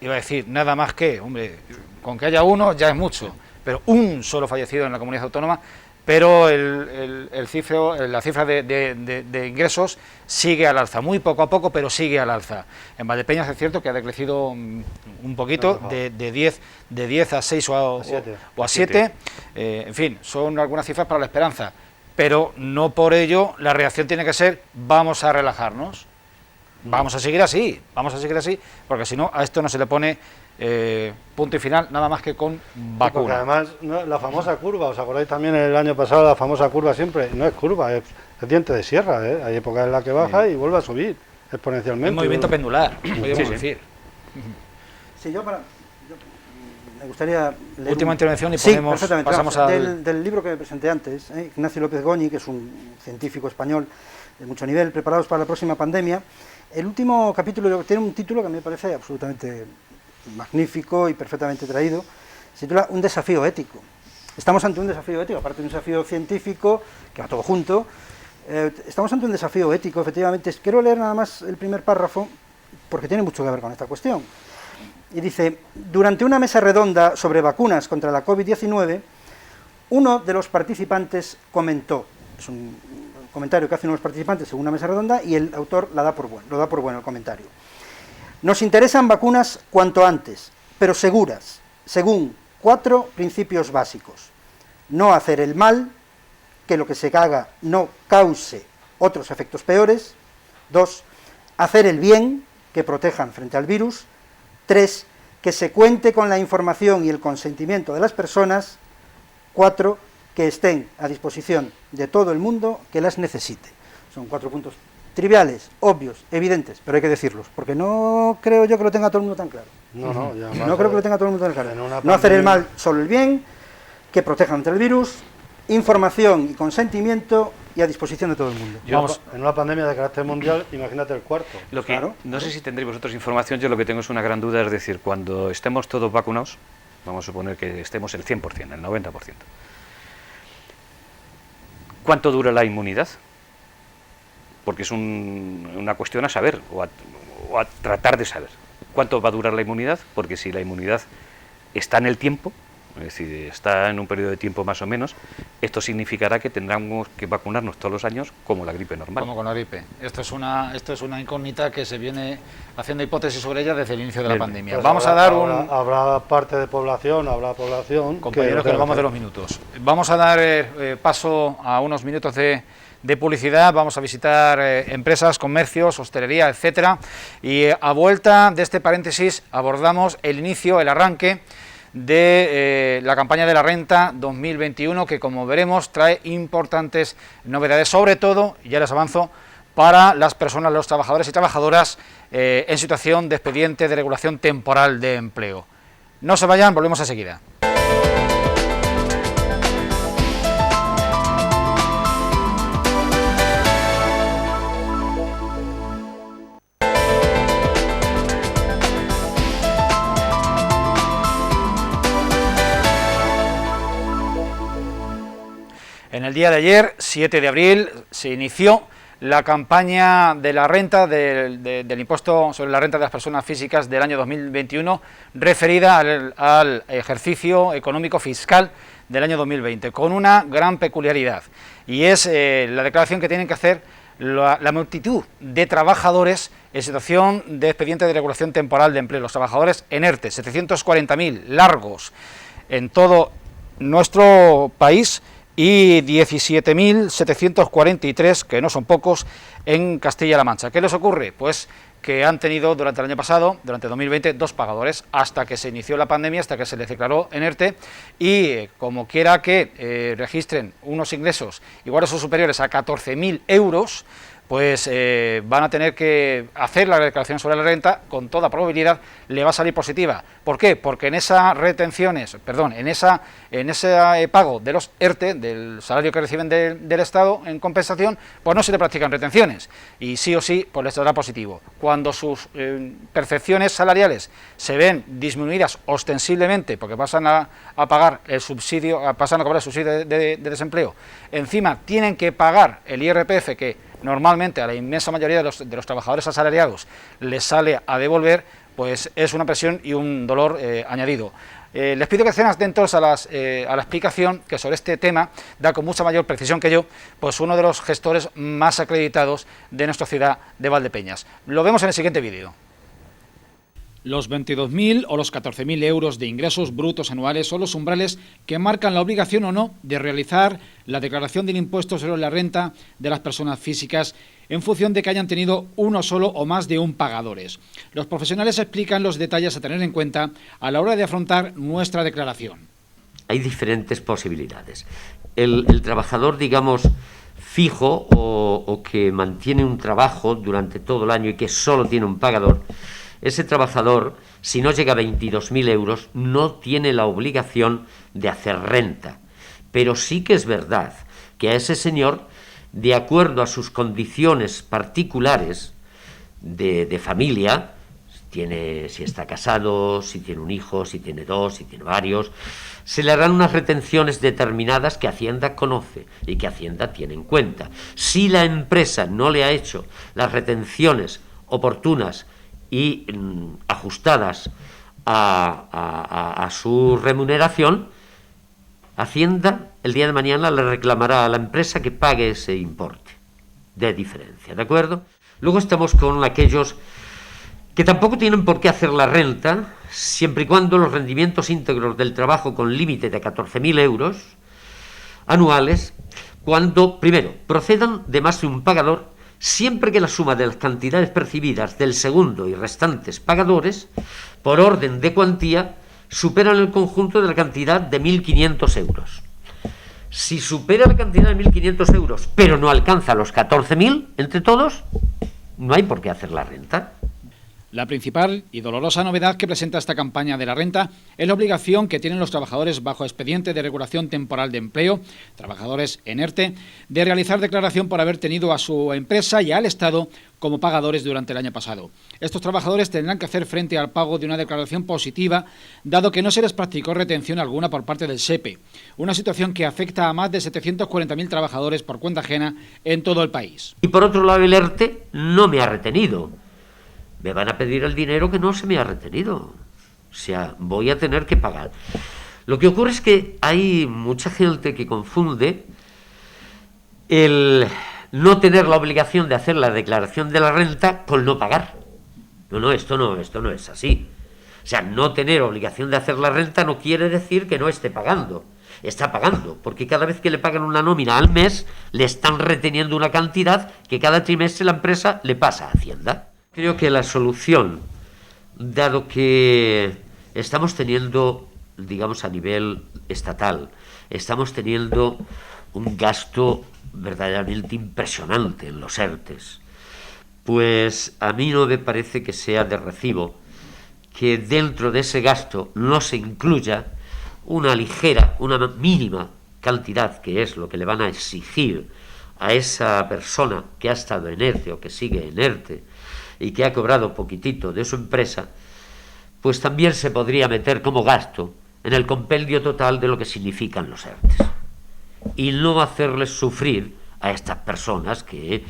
S1: iba a decir, nada más que, hombre, con que haya uno ya es mucho, pero un solo fallecido en la comunidad autónoma, pero la cifra de ingresos sigue al alza, muy poco a poco, pero sigue al alza. En Valdepeñas es cierto que ha decrecido un poquito, de 10 a 6 o a 7, en fin, son algunas cifras para la esperanza, pero no por ello la reacción tiene que ser vamos a relajarnos, vamos a seguir así, porque si no a esto no se le pone punto y final, nada más que con vacuna.
S11: Porque además, ¿no?, la famosa curva, ¿os acordáis también el año pasado la famosa curva? Siempre no es curva, es diente de sierra, ¿eh? Hay épocas en las que baja y vuelve a subir exponencialmente.
S1: Es movimiento pendular, podríamos decir.
S12: Sí, me gustaría leer
S1: última intervención y pasamos
S12: del libro que me presenté antes, Ignacio López Goñi, que es un científico español de mucho nivel, preparados para la próxima pandemia. El último capítulo tiene un título que me parece absolutamente magnífico y perfectamente traído, se titula Un desafío ético. Estamos ante un desafío ético, aparte de un desafío científico, que va todo junto, estamos ante un desafío ético, efectivamente. Quiero leer nada más el primer párrafo, porque tiene mucho que ver con esta cuestión. Y dice, durante una mesa redonda sobre vacunas contra la COVID-19, uno de los participantes comentó, es un comentario que hacen los participantes según una mesa redonda, y el autor lo da por bueno el comentario. Nos interesan vacunas cuanto antes, pero seguras, según 4 principios básicos. No hacer el mal, que lo que se haga no cause otros efectos peores. 2. Hacer el bien, que protejan frente al virus. 3. Que se cuente con la información y el consentimiento de las personas. 4. Que estén a disposición de todo el mundo que las necesite. Son 4 puntos triviales, obvios, evidentes, pero hay que decirlos, porque no creo yo que lo tenga todo el mundo tan claro. No creo que lo tenga todo el mundo tan claro. No hacer el mal, solo el bien, que protejan ante el virus, información y consentimiento y a disposición de todo el mundo.
S11: En una pandemia de carácter mundial, imagínate el cuarto.
S10: No sé si tendréis vosotros información, yo lo que tengo es una gran duda, es decir, cuando estemos todos vacunados, vamos a suponer que estemos el 100%, el 90%, ¿cuánto dura la inmunidad? Porque es una cuestión a saber, o a tratar de saber. ¿Cuánto va a durar la inmunidad? Porque si la inmunidad está en el tiempo, es decir, está en un periodo de tiempo más o menos, esto significará que tendremos que vacunarnos todos los años como la gripe normal.
S1: Como con la gripe. Esto es una incógnita que se viene haciendo hipótesis sobre ella desde el inicio de la pandemia.
S11: Pues
S1: vamos a dar un...
S11: Habrá parte de población,
S1: compañeros, que nos vamos de los minutos. Vamos a dar paso a unos minutos de publicidad, vamos a visitar empresas, comercios, hostelería, etcétera, y a vuelta de este paréntesis abordamos el inicio, el arranque de la campaña de la renta 2021, que como veremos trae importantes novedades, sobre todo, ya les avanzo, para las personas, los trabajadores y trabajadoras en situación de expediente de regulación temporal de empleo. No se vayan, volvemos enseguida. En el día de ayer, 7 de abril, se inició la campaña de la renta, del impuesto sobre la renta de las personas físicas del año 2021, referida al ejercicio económico fiscal del año 2020, con una gran peculiaridad, y es la declaración que tienen que hacer la multitud de trabajadores en situación de expediente de regulación temporal de empleo, los trabajadores en ERTE, 740.000 largos en todo nuestro país, y 17.743, que no son pocos, en Castilla-La Mancha. ¿Qué les ocurre? Pues que han tenido durante el año pasado, durante 2020, 2 pagadores, hasta que se inició la pandemia, hasta que se les declaró en ERTE, y como quiera que registren unos ingresos iguales o superiores a 14.000 euros, pues van a tener que hacer la declaración sobre la renta, con toda probabilidad le va a salir positiva. ¿Por qué? Porque en esas retenciones, perdón, en ese pago de los ERTE, del salario que reciben del Estado en compensación, pues no se le practican retenciones, y sí o sí pues les dará positivo. Cuando sus percepciones salariales se ven disminuidas ostensiblemente, porque pasan a pagar el subsidio, pasan a cobrar el subsidio de desempleo, encima tienen que pagar el IRPF, que normalmente a la inmensa mayoría de los trabajadores asalariados les sale a devolver, pues es una presión y un dolor añadido. Les pido que estén atentos a la explicación que sobre este tema da con mucha mayor precisión que yo, pues uno de los gestores más acreditados de nuestra ciudad de Valdepeñas. Lo vemos en el siguiente vídeo. Los 22.000 o los 14.000 euros de ingresos brutos anuales son los umbrales que marcan la obligación o no de realizar la declaración del impuesto sobre la renta de las personas físicas en función de que hayan tenido uno solo o más de un pagadores. Los profesionales explican los detalles a tener en cuenta a la hora de afrontar nuestra declaración.
S13: Hay diferentes posibilidades. El trabajador, digamos, fijo o que mantiene un trabajo durante todo el año y que solo tiene un pagador, ese trabajador, si no llega a 22.000 euros, no tiene la obligación de hacer renta. Pero sí que es verdad que a ese señor, de acuerdo a sus condiciones particulares de familia, si está casado, si tiene un hijo, si tiene 2, si tiene varios, se le harán unas retenciones determinadas que Hacienda conoce y que Hacienda tiene en cuenta. Si la empresa no le ha hecho las retenciones oportunas y ajustadas a su remuneración, Hacienda el día de mañana le reclamará a la empresa que pague ese importe de diferencia, ¿de acuerdo? Luego estamos con aquellos que tampoco tienen por qué hacer la renta, siempre y cuando los rendimientos íntegros del trabajo con límite de 14.000 euros anuales, cuando, primero, procedan de más de un pagador, siempre que la suma de las cantidades percibidas del segundo y restantes pagadores, por orden de cuantía, superan el conjunto de la cantidad de 1.500 euros. Si supera la cantidad de 1.500 euros, pero no alcanza los 14.000 entre todos, no hay por qué hacer la renta.
S1: La principal y dolorosa novedad que presenta esta campaña de la renta es la obligación que tienen los trabajadores bajo expediente de regulación temporal de empleo, trabajadores en ERTE, de realizar declaración por haber tenido a su empresa y al Estado como pagadores durante el año pasado. Estos trabajadores tendrán que hacer frente al pago de una declaración positiva, dado que no se les practicó retención alguna por parte del SEPE, una situación que afecta a más de 740.000 trabajadores por cuenta ajena en todo el país.
S13: Y por otro lado, el ERTE no me ha retenido. Me van a pedir el dinero que no se me ha retenido. O sea, voy a tener que pagar. Lo que ocurre es que hay mucha gente que confunde el no tener la obligación de hacer la declaración de la renta con no pagar. No, esto no es así. O sea, no tener obligación de hacer la renta no quiere decir que no esté pagando. Está pagando, porque cada vez que le pagan una nómina al mes, le están reteniendo una cantidad que cada trimestre la empresa le pasa a Hacienda. Creo que la solución, dado que estamos teniendo, digamos, a nivel estatal, estamos teniendo un gasto verdaderamente impresionante en los ERTES, pues a mí no me parece que sea de recibo que dentro de ese gasto no se incluya una ligera, una mínima cantidad, que es lo que le van a exigir a esa persona que ha estado en ERTE o que sigue en ERTE, y que ha cobrado poquitito de su empresa, pues también se podría meter como gasto en el compendio total de lo que significan los ERTES. y no hacerles sufrir a estas personas que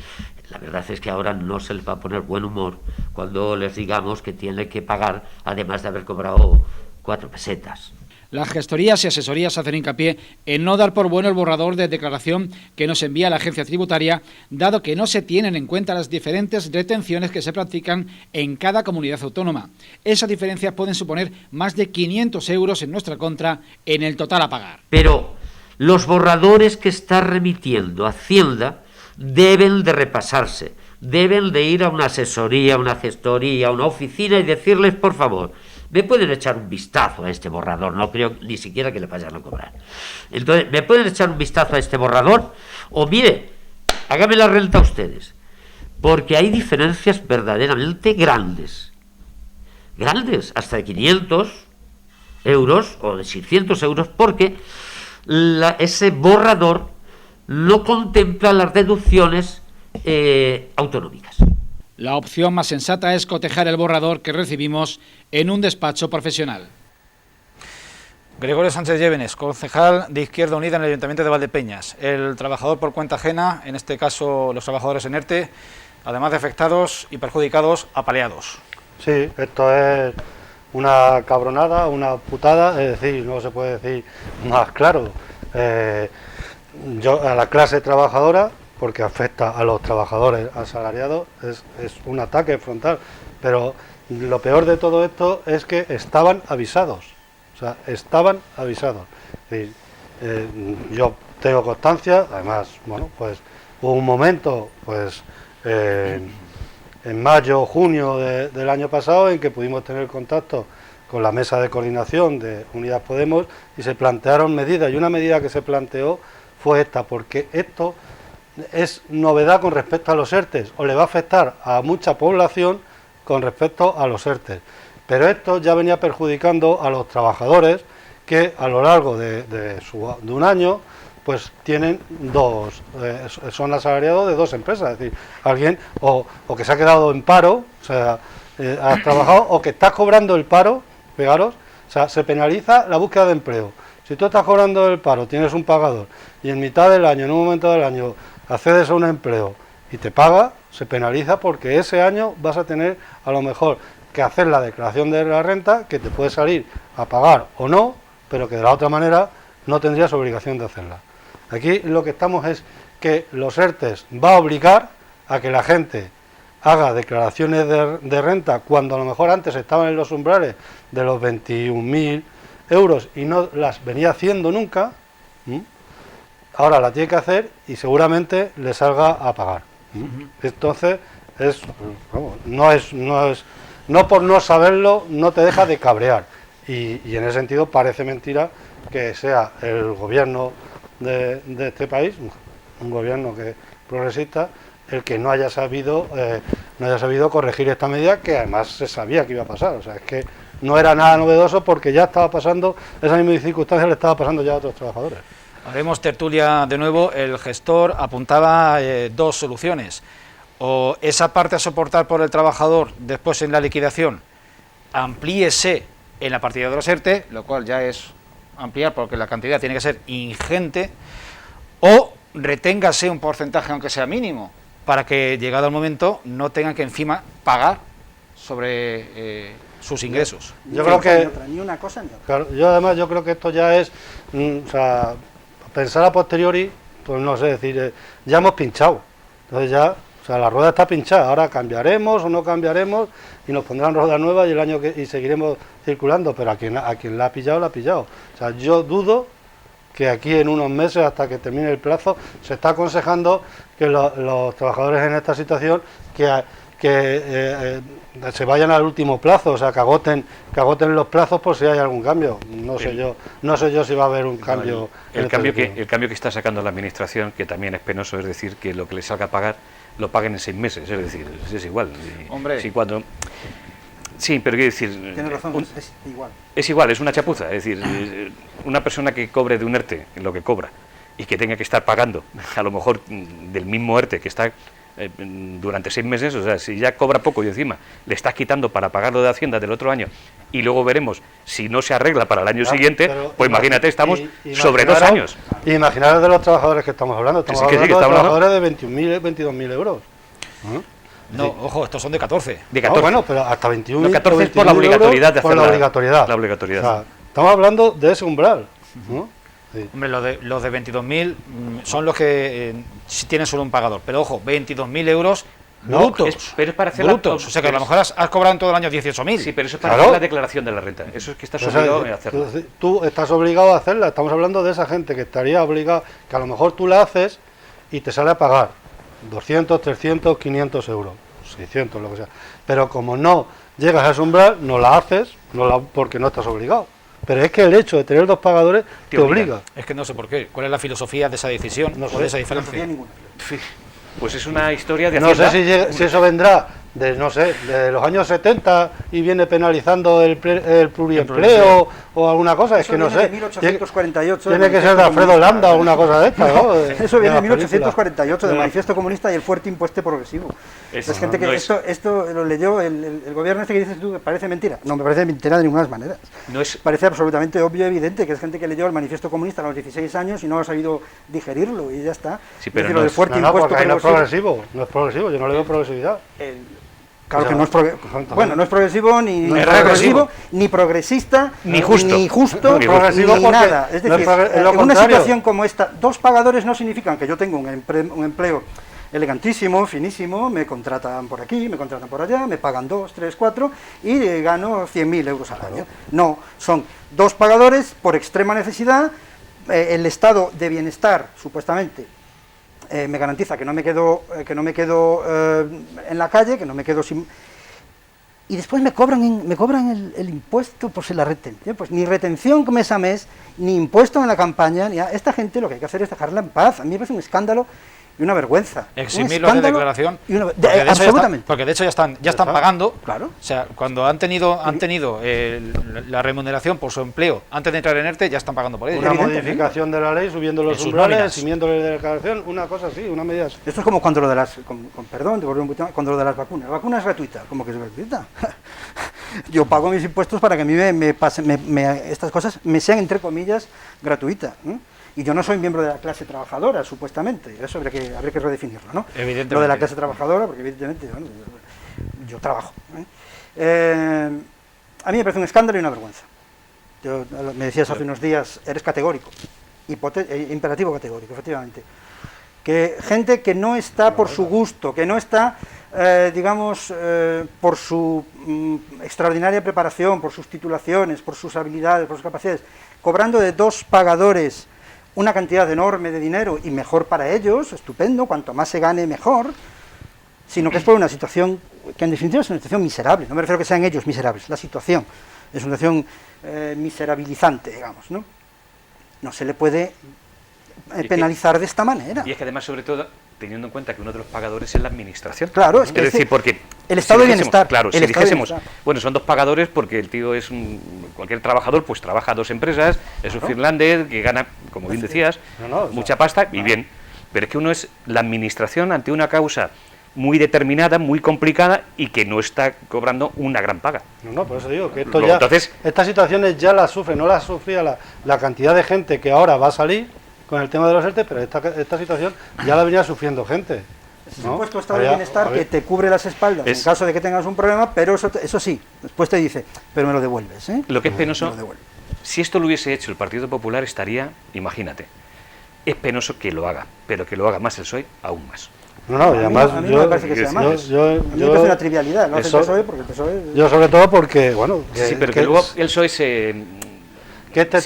S13: la verdad es que ahora no se les va a poner buen humor cuando les digamos que tienen que pagar, además de haber cobrado 4 pesetas.
S1: Las gestorías y asesorías hacen hincapié en no dar por bueno el borrador de declaración que nos envía la agencia tributaria, dado que no se tienen en cuenta las diferentes retenciones que se practican en cada comunidad autónoma. Esas diferencias pueden suponer más de 500 euros en nuestra contra en el total a pagar.
S13: Pero los borradores que está remitiendo Hacienda deben de repasarse, deben de ir a una asesoría, a una gestoría, a una oficina y decirles, por favor, ¿me pueden echar un vistazo a este borrador? No creo ni siquiera que le vayan a cobrar. Entonces, ¿me pueden echar un vistazo a este borrador? O mire, hágame la renta ustedes. Porque hay diferencias verdaderamente grandes. Grandes, hasta de 500 euros o de 600 euros, porque ese borrador no contempla las deducciones autonómicas.
S1: La opción más sensata es cotejar el borrador que recibimos en un despacho profesional. Gregorio Sánchez Llévenes, concejal de Izquierda Unida en el Ayuntamiento de Valdepeñas. El trabajador por cuenta ajena, en este caso los trabajadores en ERTE, además de afectados y perjudicados, apaleados.
S11: Sí, esto es una cabronada, una putada, es decir, no se puede decir más claro. Yo a la clase trabajadora, porque afecta a los trabajadores asalariados, es un ataque frontal, pero lo peor de todo esto es que estaban avisados, o sea, estaban avisados. Es decir, yo tengo constancia, además, bueno, pues hubo un momento, pues en mayo o junio del año pasado, en que pudimos tener contacto con la mesa de coordinación de Unidas Podemos y se plantearon medidas, y una medida que se planteó fue esta, porque esto es novedad con respecto a los ERTE, o le va a afectar a mucha población con respecto a los ERTE, pero esto ya venía perjudicando a los trabajadores que a lo largo de un año pues tienen son asalariados de 2 empresas, es decir, alguien o que se ha quedado en paro, o sea, has trabajado, o que estás cobrando el paro, pegaros, o sea, se penaliza la búsqueda de empleo. Si tú estás cobrando el paro, tienes un pagador, y en mitad del año, en un momento del año, accedes a un empleo y te paga, se penaliza porque ese año vas a tener a lo mejor que hacer la declaración de la renta, que te puede salir a pagar o no, pero que de la otra manera no tendrías obligación de hacerla. Aquí lo que estamos es que los ERTES va a obligar a que la gente haga declaraciones de renta cuando a lo mejor antes estaban en los umbrales de los 21.000 euros y no las venía haciendo nunca. Ahora la tiene que hacer y seguramente le salga a pagar. Entonces no por no saberlo no te deja de cabrear, y en ese sentido parece mentira que sea el gobierno de este país, un gobierno que progresista, el que no haya sabido corregir esta medida, que además se sabía que iba a pasar. O sea, es que no era nada novedoso, porque ya estaba pasando, esa misma circunstancia le estaba pasando ya a otros trabajadores.
S1: Haremos tertulia de nuevo. El gestor apuntaba 2 soluciones: o esa parte a soportar por el trabajador después en la liquidación amplíese en la partida de los ERTE, lo cual ya es ampliar porque la cantidad tiene que ser ingente, o reténgase un porcentaje aunque sea mínimo, para que llegado el momento no tengan que encima pagar sobre sus ingresos.
S12: Yo creo que ni una cosa ni otra.
S11: Claro, yo creo que esto ya es, o sea, pensar a posteriori, pues no sé, decir, ya hemos pinchado, entonces ya, o sea, la rueda está pinchada, ahora cambiaremos o no cambiaremos y nos pondrán ruedas nuevas y seguiremos circulando, pero a quien la ha pillado, la ha pillado. O sea, yo dudo que aquí en unos meses, hasta que termine el plazo, se está aconsejando que los trabajadores en esta situación que se vayan al último plazo, o sea, que agoten los plazos por si hay algún cambio. No sé yo si va a haber un cambio.
S10: El cambio que está sacando la administración, que también es penoso, es decir, que lo que les salga a pagar lo paguen en 6 meses, es decir, es igual.
S1: Hombre.
S10: Sí, pero quiero decir...
S12: Tienes razón, es igual.
S10: Es igual, es una chapuza, es decir, una persona que cobre de un ERTE lo que cobra y que tenga que estar pagando, a lo mejor del mismo ERTE que está durante 6 meses, o sea, si ya cobra poco y encima le estás quitando para pagarlo de Hacienda del otro año, y luego veremos si no se arregla para el año siguiente, pues imagínate, estamos sobre 2 años.
S11: Imaginaros de los trabajadores que estamos hablando, estamos hablando de trabajadores de 21.000, 22.000 euros.
S1: No, ojo, estos son de 14.
S11: De 14. Bueno, pero hasta 21.000.
S10: No, 14 es por la obligatoriedad de hacer
S11: la obligatoriedad.
S10: La obligatoriedad.
S11: O sea, estamos hablando de ese umbral, ¿no?
S1: Sí. Hombre, los de 22.000 son los que sí tienen solo un pagador, pero ojo, 22.000 euros brutos.
S10: Pero es para hacer
S1: brutos. O sea que a lo mejor has cobrado en todo el año 18.000.
S10: Sí, pero eso es para hacer la declaración de la renta. Eso es que estás obligado a hacerlo.
S11: Tú estás obligado a hacerla. Estamos hablando de esa gente que estaría obligada, que a lo mejor tú la haces y te sale a pagar 200, 300, 500 euros, 600, lo que sea. Pero como no llegas a ese umbral, no la haces porque no estás obligado. Pero es que el hecho de tener 2 pagadores te obliga.
S1: Es que no sé por qué. ¿Cuál es la filosofía de esa decisión?
S11: No sé,
S1: de esa diferencia.
S10: Pues es una historia de
S11: Hacienda. No sé si eso vendrá de, no sé, de los años 70 y viene penalizando el pluriempleo o alguna cosa.
S12: Eso
S11: es que no sé.
S12: 1848.
S11: Tiene que ser de Alfredo Landa o alguna cosa de esta, ¿no?
S12: Eso viene de 1848, del Manifiesto Comunista y el fuerte impuesto progresivo. Es gente que esto lo leyó el gobierno que dices tú, que parece mentira. No me parece mentira de ninguna manera. Parece absolutamente obvio y evidente que es gente que leyó el Manifiesto Comunista a los 16 años y no ha sabido digerirlo y ya está.
S10: Sí, pero
S12: lo del fuerte impuesto
S11: no es progresivo, yo no le veo progresividad.
S12: Claro que no es bueno, no es progresivo ni progresivo, ni progresista,
S10: ni justo,
S12: ni progresivo ni nada. Es decir, en una situación como esta, 2 pagadores no significan que yo tengo un empleo elegantísimo, finísimo, me contratan por aquí, me contratan por allá, me pagan 2, 3, 4 y gano 100.000 euros al año. No, son 2 pagadores por extrema necesidad. El estado de bienestar, supuestamente, me garantiza que no me quedo en la calle, que no me quedo sin... Y después me cobran el impuesto por si la retención. Pues ni retención mes a mes, ni impuesto en la campaña, ni a esta gente lo que hay que hacer es dejarla en paz. A mí me parece un escándalo y una vergüenza.
S1: Eximirlos de declaración.
S12: Absolutamente.
S1: Porque de hecho ya están pagando.
S12: Claro.
S1: O sea, cuando han tenido la remuneración por su empleo antes de entrar en ERTE, ya están pagando por ello.
S11: Una modificación de la ley, subiendo los umbrales, eximiéndoles de declaración, una cosa así, una medida así.
S12: Esto es como cuando lo de las, cuando lo de las vacunas. La vacuna es gratuita. ¿Cómo que es gratuita? Yo pago mis impuestos para que a mí estas cosas me sean, entre comillas, gratuitas, ¿no? Y yo no soy miembro de la clase trabajadora, supuestamente. Eso habría que redefinirlo, ¿no?
S1: Evidentemente.
S12: Lo de la clase trabajadora, porque evidentemente yo trabajo. A mí me parece un escándalo y una vergüenza. Me decías hace unos días, eres categórico, imperativo categórico, efectivamente. Que gente que no está por su gusto, que no está, por su extraordinaria preparación, por sus titulaciones, por sus habilidades, por sus capacidades, cobrando de 2 pagadores una cantidad enorme de dinero, y mejor para ellos, estupendo, cuanto más se gane mejor, sino que es por una situación que en definitiva es una situación miserable. No me refiero a que sean ellos miserables, la situación es una situación miserabilizante, digamos, ¿no? No se le puede penalizar de esta manera.
S10: Y es que además, sobre todo, teniendo en cuenta que uno de los pagadores es la administración.
S12: Claro, es que
S10: decir, porque
S12: el estado de bienestar.
S10: Claro, si dijésemos, bueno, son 2 pagadores porque el tío es cualquier trabajador, pues trabaja a 2 empresas, es un finlandés que gana, como bien decías, mucha pasta y bien. Pero es que uno es la administración ante una causa muy determinada, muy complicada y que no está cobrando una gran paga.
S11: No, por eso digo que estas situaciones ya las sufre, no las sufría la cantidad de gente que ahora va a salir con el tema de los ERTE, pero esta situación ya la venía sufriendo gente.
S12: Es un supuesto estado de bienestar que te cubre las espaldas en caso de que tengas un problema, pero eso sí, después te dice, pero me lo devuelves.
S10: Lo que es penoso, si esto lo hubiese hecho el Partido Popular estaría, imagínate, es penoso que lo haga, pero que lo haga más el PSOE, aún más.
S11: No, y además
S12: a mí me parece que sea más. A mí me parece una trivialidad, lo hace el PSOE porque el PSOE...
S11: Yo sobre todo porque, bueno...
S10: Sí, pero que luego el PSOE se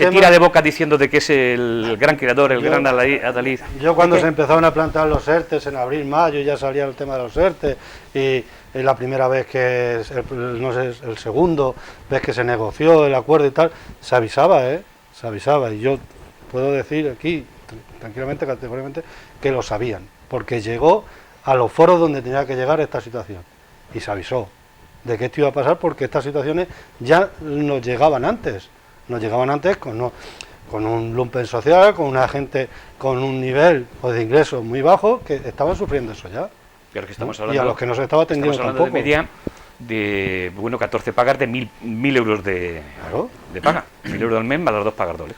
S10: tira de boca diciendo de que es el gran creador, el gran adalid.
S11: Yo cuando se empezaron a plantear los ERTEs en abril, mayo, ya salía el tema de los ERTE, y es la primera vez que, no sé, el segundo vez que se negoció el acuerdo y tal, se avisaba, y yo puedo decir aquí, tranquilamente, categóricamente, que lo sabían, porque llegó a los foros donde tenía que llegar esta situación, y se avisó de que esto iba a pasar porque estas situaciones ya nos llegaban antes con un lumpen social, con una gente con un nivel de ingresos muy bajo que estaban sufriendo eso ya.
S10: Claro que estamos
S11: ¿no?
S10: hablando,
S11: y a los que no se estaba atendiendo
S10: estamos hablando
S11: tampoco.
S10: de media de, bueno, 14 pagas de 1.000 euros de paga. 1.000 euros al mes más las 2 pagas dobles.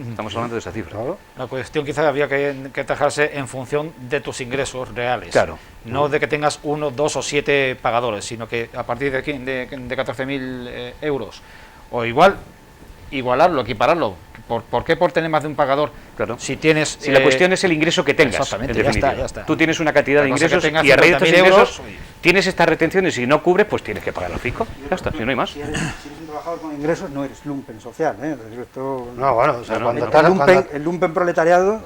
S10: Estamos hablando de esa cifra.
S1: La cuestión quizás habría que tajarse en función de tus ingresos reales.
S10: Claro.
S1: No de que tengas 1, 2 o 7 pagadores, sino que a partir de 14.000 euros, o igualarlo, equipararlo. ¿Por qué por tener más de un pagador?
S10: Claro.
S1: Si tienes...
S10: Si la cuestión es el ingreso que tengas,
S1: exactamente,
S10: en definitiva.
S1: ya está.
S10: Tú tienes una cantidad de
S1: La cosa
S10: ingresos
S1: que tengas
S10: y a raíz de estos
S1: 50.000
S10: ingresos
S1: euros,
S10: tienes estas retenciones y no cubres, pues tienes que pagar al fisco. Ya está, si no hay más.
S12: Si eres un trabajador con ingresos, no eres lumpen social, ¿eh? Esto,
S11: No, bueno, o sea,
S12: el lumpen proletariado...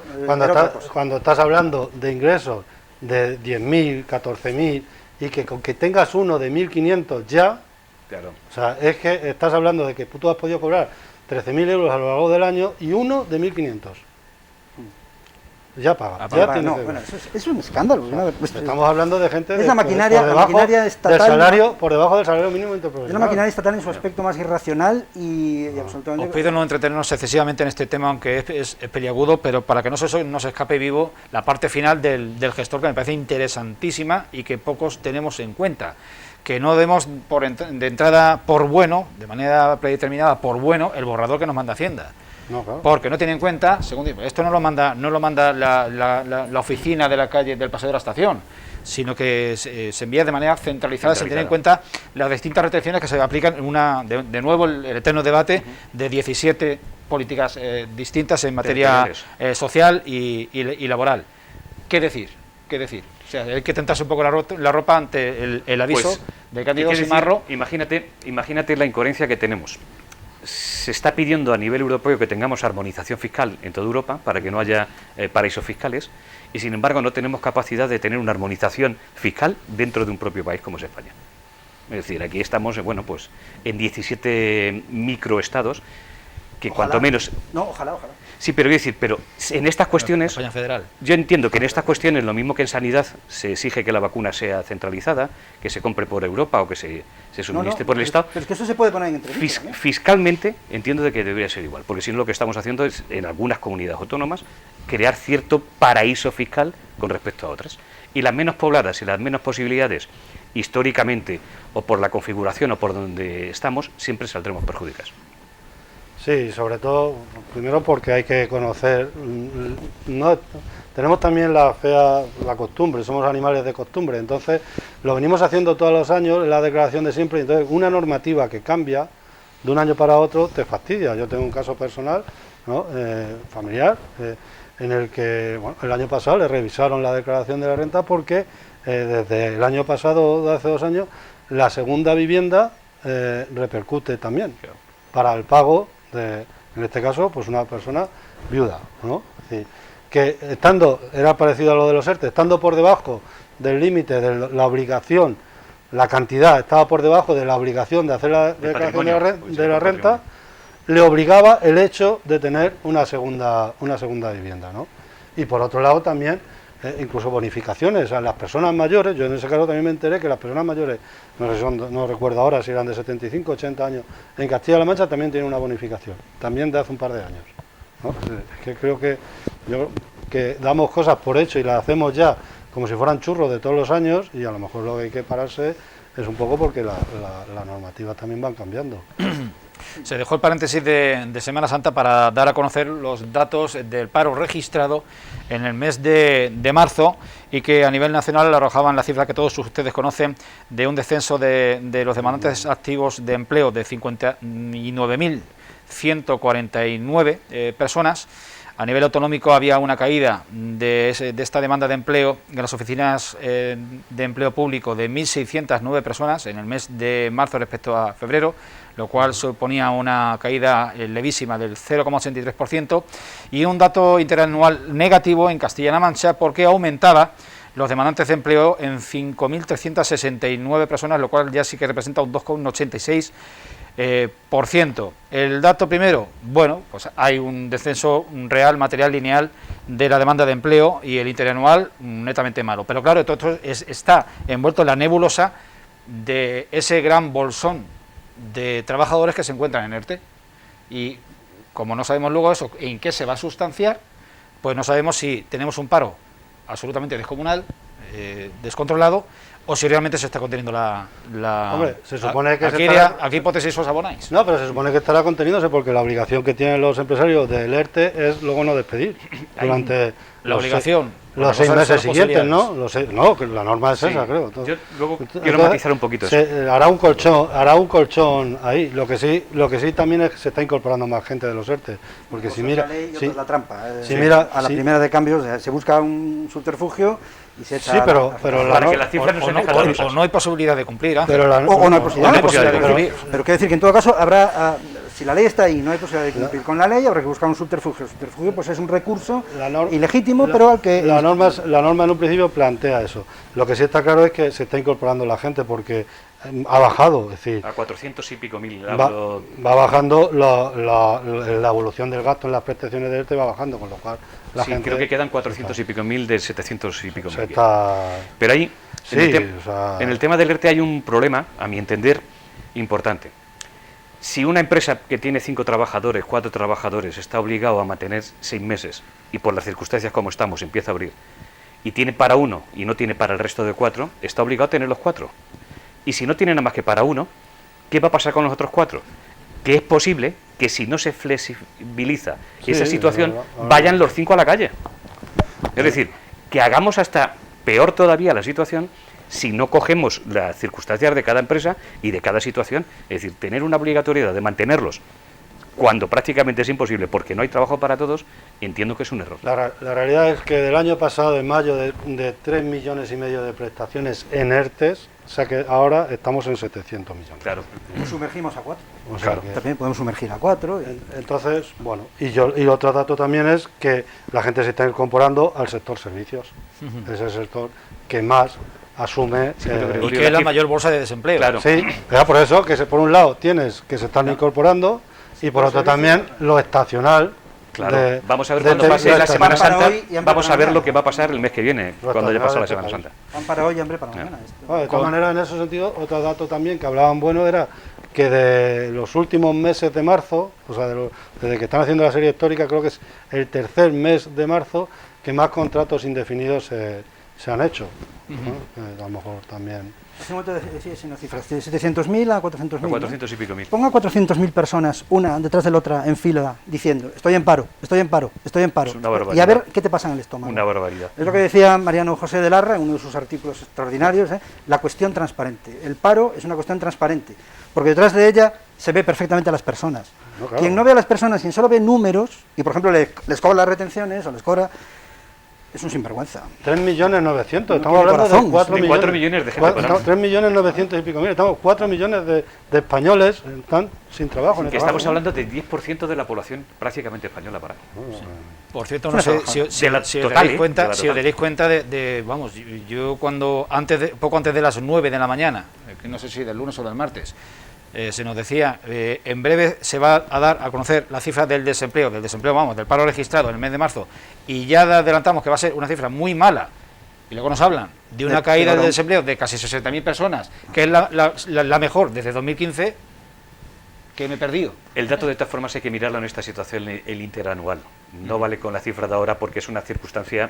S11: Cuando estás hablando de ingresos de 10.000, 14.000 y que con que tengas uno de 1.500 ya,
S10: claro.
S11: O sea, es que estás hablando de que tú has podido cobrar 13.000 euros a lo largo del año y uno de 1.500. Ya paga. Ya tienes que
S12: bueno, es un escándalo.
S11: Estamos hablando de gente
S12: es la maquinaria estatal,
S11: del salario, por debajo del salario mínimo interprofesional.
S12: Es la maquinaria estatal en su aspecto más irracional y absolutamente...
S1: Os pido no entretenernos excesivamente en este tema, aunque es peliagudo, pero para que no se escape vivo la parte final del gestor, que me parece interesantísima y que pocos tenemos en cuenta. Que no demos de entrada por bueno, de manera predeterminada por bueno, el borrador que nos manda Hacienda.
S11: No, claro.
S1: Porque no tiene en cuenta, esto no lo manda la oficina de la calle del Paseo de la Estación, sino que se envía de manera centralizada, sin tener en cuenta las distintas restricciones que se aplican de nuevo el eterno debate de 17 políticas distintas en materia social y laboral. ¿Qué decir? O sea, hay que tentarse un poco la ropa ante el aviso
S10: Pues,
S1: de Cándido Simarro.
S10: Imagínate la incoherencia que tenemos. Se está pidiendo a nivel europeo que tengamos armonización fiscal en toda Europa para que no haya paraísos fiscales y sin embargo no tenemos capacidad de tener una armonización fiscal dentro de un propio país como es España. Es decir, aquí estamos pues en 17 microestados que cuanto menos...
S12: No, ojalá.
S10: Sí, pero en estas cuestiones...
S1: España federal.
S10: Yo entiendo que en estas cuestiones, lo mismo que en sanidad, se exige que la vacuna sea centralizada, que se compre por Europa o que se suministre por el Estado.
S12: Pero es que eso se puede poner en entrevista.
S10: Fiscalmente, entiendo de que debería ser igual, porque si no lo que estamos haciendo es, en algunas comunidades autónomas, crear cierto paraíso fiscal con respecto a otras. Y las menos pobladas y las menos posibilidades, históricamente, o por la configuración o por donde estamos, siempre saldremos perjudicados.
S11: Sí, sobre todo, primero porque hay que conocer, tenemos también la costumbre, somos animales de costumbre, entonces lo venimos haciendo todos los años, la declaración de siempre, entonces una normativa que cambia de un año para otro te fastidia. Yo tengo un caso personal, ¿no? Familiar, en el que el año pasado le revisaron la declaración de la renta porque desde el año pasado, de hace 2 años, la segunda vivienda repercute también para el pago en este caso, pues una persona viuda, ¿no? Es decir, que era parecido a lo de los ERTE, estando por debajo del límite de la obligación, la cantidad estaba por debajo de la obligación de hacer la declaración de la renta, le obligaba el hecho de tener una segunda vivienda, ¿no? Y por otro lado también, incluso bonificaciones a las personas mayores. Yo en ese caso también me enteré que las personas mayores, no recuerdo ahora si eran de 75, 80 años, en Castilla-La Mancha también tienen una bonificación, también de hace un par de años, ¿no? Es que creo que damos cosas por hecho y las hacemos ya como si fueran churros de todos los años, y a lo mejor lo que hay que pararse es un poco porque las normativas también van cambiando.
S1: Se dejó el paréntesis de Semana Santa para dar a conocer los datos del paro registrado en el mes de marzo, y que a nivel nacional arrojaban la cifra que todos ustedes conocen de un descenso de los demandantes activos de empleo de 59.149 personas. A nivel autonómico había una caída de esta demanda de empleo en las oficinas de empleo público de 1.609 personas en el mes de marzo respecto a febrero, lo cual suponía una caída levísima del 0,83%, y un dato interanual negativo en Castilla-La Mancha, porque aumentaba los demandantes de empleo en 5.369 personas, lo cual ya sí que representa un 2,86%. El dato primero, pues hay un descenso real, material, lineal de la demanda de empleo, y el interanual netamente malo. Pero claro, todo esto está envuelto en la nebulosa de ese gran bolsón de trabajadores que se encuentran en ERTE, y como no sabemos luego eso en qué se va a sustanciar, pues no sabemos si tenemos un paro absolutamente descomunal, descontrolado, o si realmente se está conteniendo
S11: Hombre, se supone que
S1: ¿A qué hipótesis os abonáis?
S11: No, pero se supone que estará conteniéndose porque la obligación que tienen los empresarios del ERTE es luego no despedir durante
S1: la obligación.
S11: Los 6 meses siguientes, ¿no? No, que la norma es esa, creo.
S10: Yo luego quiero matizar un poquito eso.
S11: Hará un colchón ahí. Lo que sí también es que se está incorporando más gente de los ERTE, porque si mira,
S12: la ley y otra es la trampa.
S11: mira,
S12: a la primera de cambios se busca un subterfugio y se echa.
S11: Sí, pero
S10: para que las cifras no se metan.
S1: O no hay posibilidad de cumplir, Ángel.
S12: O no hay posibilidad
S1: de cumplir.
S12: Pero quiero decir que en todo caso habrá. Si la ley está ahí y no hay posibilidad de cumplir con la ley, habrá que buscar un subterfugio. El subterfugio pues es un recurso ilegítimo, pero al que...
S11: La norma en un principio plantea eso. Lo que sí está claro es que se está incorporando la gente porque ha bajado, es decir...
S10: A 400 y pico mil.
S11: Va bajando la evolución del gasto en las prestaciones de ERTE, va bajando, con lo cual la gente...
S10: creo que quedan 400 y pico mil de 700 y pico mil.
S11: Pero
S10: ahí, en el tema del ERTE hay un problema, a mi entender, importante. Si una empresa que tiene 5 trabajadores, 4 trabajadores, está obligado a mantener 6 meses y por las circunstancias como estamos empieza a abrir y tiene para uno y no tiene para el resto de 4, está obligado a tener los 4. Y si no tiene nada más que para uno, ¿qué va a pasar con los otros 4? Que es posible que si no se flexibiliza esa situación, vayan los 5 a la calle. Es decir, que hagamos hasta peor todavía la situación si no cogemos las circunstancias de cada empresa y de cada situación. Es decir, tener una obligatoriedad de mantenerlos cuando prácticamente es imposible porque no hay trabajo para todos, entiendo que es un error.
S11: La realidad es que del año pasado, en mayo, de 3,5 millones de prestaciones en ERTES, o sea que ahora estamos en 700 millones.
S10: Claro.
S12: Nos sumergimos a 4.
S11: O sea que
S12: también podemos sumergir a 4.
S11: Entonces, bueno, y otro dato también es que la gente se está incorporando al sector servicios. Es el sector que más asume
S1: y que es la mayor bolsa de desempleo.
S11: Claro. Sí, pero por eso que por un lado tienes que se están incorporando y por otro también lo estacional.
S10: Claro. Vamos a ver cuando pase la Semana Santa, vamos a ver lo que va a pasar el mes que viene, cuando haya pasado la Semana Santa.
S12: Van para hoy y hambre para mañana.
S11: De todas maneras, en ese sentido, otro dato también que hablaban era que de los últimos meses de marzo, o sea, desde que están haciendo la serie histórica, creo que es el tercer mes de marzo que más contratos indefinidos se han hecho. A lo mejor también...
S12: Hace un momento decías una cifra, de 700.000 a 400.000.
S10: A 400 y pico mil.
S12: Ponga 400.000 personas, una detrás de la otra, en fila, diciendo, estoy en paro, estoy en paro, estoy en paro.
S10: Es una barbaridad.
S12: Y a ver qué te pasa en el estómago.
S10: Una barbaridad.
S12: Es lo que decía Mariano José de Larra en uno de sus artículos extraordinarios, la cuestión transparente. El paro es una cuestión transparente, porque detrás de ella se ve perfectamente a las personas. No, claro. Quien no ve a las personas, quien solo ve números, y por ejemplo les cobra las retenciones o les cobra... Es un sinvergüenza.
S11: 3.900.000, estamos hablando de 4 millones
S10: de gente.
S11: 3.900.000 y pico mil, estamos 4 millones de españoles están sin trabajo.
S10: Que estamos hablando de 10% de la población prácticamente española para.
S1: Sí. Por cierto, no sé si os daréis cuenta de vamos, yo cuando poco antes de las 9 de la mañana, que no sé si del lunes o del martes, se nos decía, en breve se va a dar a conocer la cifra del desempleo, del paro registrado en el mes de marzo, y ya adelantamos que va a ser una cifra muy mala, y luego nos hablan de una caída del desempleo de casi 60.000 personas, que es la mejor desde 2015, que me he perdido.
S10: El dato de todas formas hay que mirarlo en esta situación, el interanual. No vale con la cifra de ahora porque es una circunstancia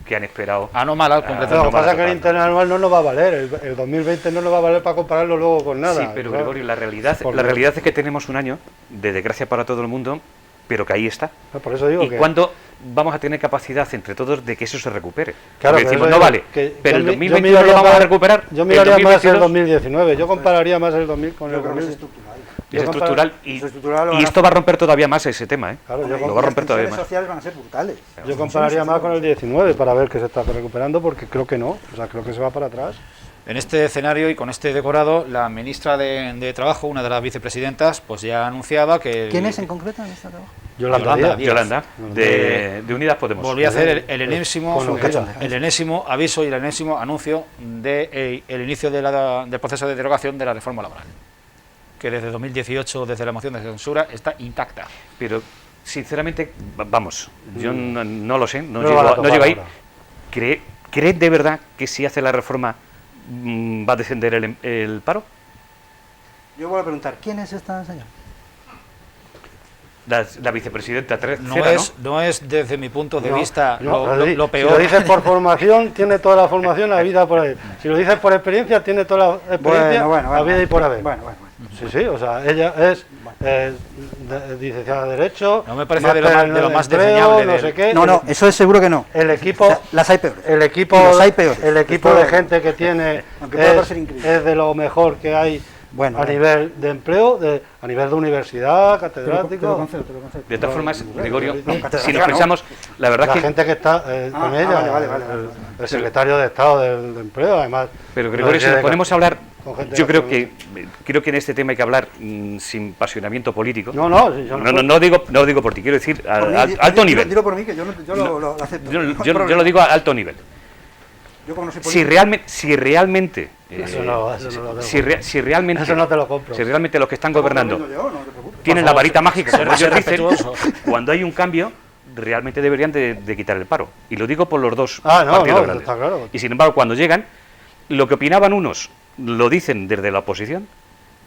S10: que han esperado.
S11: Anormal, completamente. Lo que pasa es que el interanual no nos va a valer, el 2020 no nos va a valer para compararlo luego con nada.
S10: Sí, pero Gregorio, la realidad es que tenemos un año de desgracia para todo el mundo, pero que ahí está.
S11: Por eso digo
S10: ¿cuándo vamos a tener capacidad entre todos de que eso se recupere?
S11: Claro,
S10: porque decimos, no vale, pero el 2021 lo vamos a recuperar.
S11: Yo miraría más el 2019, yo compararía más el 2000 con el 2019.
S10: Es estructural y esto va a romper todavía más ese tema,
S12: Claro,
S10: lo va a romper todavía más.
S12: Las sociales van a ser brutales.
S11: Yo compararía más con el 19 para ver que se está recuperando, porque creo que no, o sea, creo que se va para atrás.
S1: En este escenario y con este decorado, la ministra de Trabajo, una de las vicepresidentas, pues ya anunciaba que...
S12: ¿Quién es en concreto en este trabajo?
S10: Yolanda, de Unidas Podemos.
S1: Volví a hacer el enésimo aviso y el enésimo anuncio del inicio del proceso de derogación de la reforma laboral, que desde 2018, desde la moción de censura, está intacta.
S10: Pero, sinceramente, vamos, yo no lo sé, no llego ahí. ¿Cree de verdad que si hace la reforma va a descender el paro?
S12: Yo voy a preguntar, ¿quién es esta señora?
S10: la vicepresidenta tercera,
S1: no es desde mi punto de vista lo peor.
S11: Si lo dices por formación, tiene toda la formación, la vida por ahí. Si lo dices por experiencia, tiene toda la experiencia, la vida y por haber. Sí, o sea, ella es licenciada de Derecho.
S1: No me parece de lo más desdeñable.
S12: No sé qué. No, eso es seguro que no.
S11: El equipo,
S12: o sea, las hay peores.
S11: El equipo de gente que tiene es de lo mejor que hay. Bueno, a nivel de empleo, a nivel de universidad, catedrático.
S10: De todas formas, Gregorio, si nos pensamos, la verdad que...
S11: La gente que está con ella, el secretario de Estado de Empleo, además...
S10: Pero Gregorio, si nos ponemos a hablar, yo creo que en este tema hay que hablar sin pasionamiento político. No digo por ti, quiero decir alto nivel.
S12: Dilo por mí, que yo lo acepto.
S10: Yo lo digo a alto nivel.
S12: Yo como no soy
S10: político, si realmente
S11: eso no te lo compro.
S10: Si realmente los que están gobernando tienen la varita mágica, como ellos dicen, cuando hay un cambio, realmente deberían de quitar el paro. Y lo digo por los dos partidos grandes.
S11: Está claro.
S10: Y sin embargo, cuando llegan, lo que opinaban unos lo dicen desde la oposición,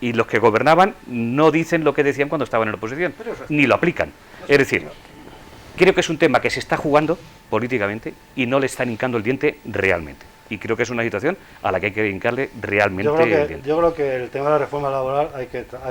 S10: y los que gobernaban no dicen lo que decían cuando estaban en la oposición, ni lo aplican. Es decir, creo que es un tema que se está jugando políticamente y no le están hincando el diente realmente. Y creo que es una situación a la que hay que hincarle realmente el diente.
S11: Yo creo que el tema de la reforma laboral hay que entrar.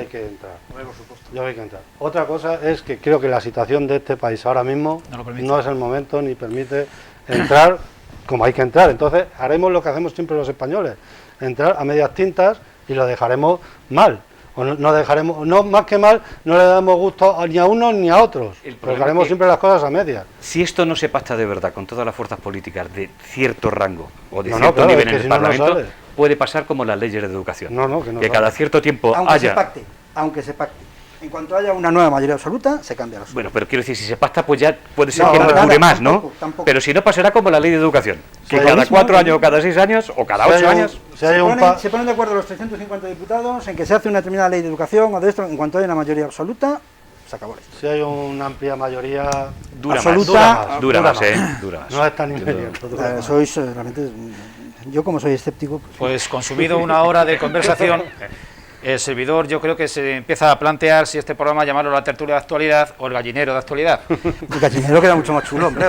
S12: Por supuesto.
S11: Yo hay que entrar. Otra cosa es que creo que la situación de este país ahora mismo no es el momento ni permite entrar como hay que entrar. Entonces haremos lo que hacemos siempre los españoles, entrar a medias tintas y lo dejaremos mal. O no dejaremos, no más que mal, no le damos gusto ni a unos ni a otros, porque haremos siempre las cosas a medias.
S10: Si esto no se pacta de verdad con todas las fuerzas políticas de cierto rango o de cierto nivel en el Parlamento, puede pasar como las leyes de educación, que cada cierto tiempo
S12: aunque se pacte. En cuanto haya una nueva mayoría absoluta, se cambia la suerte.
S10: Bueno, pero quiero decir, si se pacta, pues ya puede ser que no dure más, ¿no?
S12: Tampoco.
S10: Pero si no, pasará como la ley de educación, que cada 4 años, o cada 6 años, o cada 8 años...
S12: Se ponen de acuerdo los 350 diputados en que se hace una determinada ley de educación o de esto, en cuanto haya una mayoría absoluta, se acabó esto.
S11: Si hay una amplia mayoría
S12: absoluta...
S10: Dura más.
S11: No es tan inmediato.
S12: Sois realmente... Yo como soy escéptico...
S1: Pues consumido una hora de conversación... El servidor yo creo que se empieza a plantear si este programa llamarlo la tertulia de actualidad o el gallinero de actualidad.
S12: El gallinero queda mucho más chulo, hombre.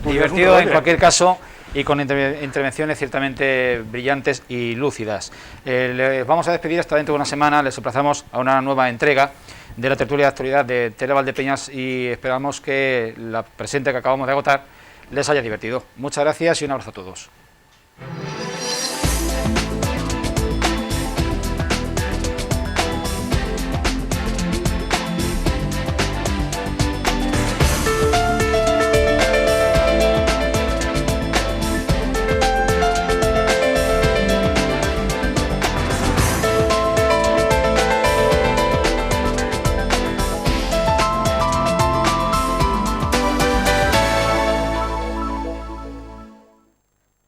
S1: Divertido en cualquier caso y con intervenciones ciertamente brillantes y lúcidas. Les vamos a despedir hasta dentro de una semana, les emplazamos a una nueva entrega de la tertulia de actualidad de Tele Valdepeñas y esperamos que la presente que acabamos de agotar les haya divertido. Muchas gracias y un abrazo a todos.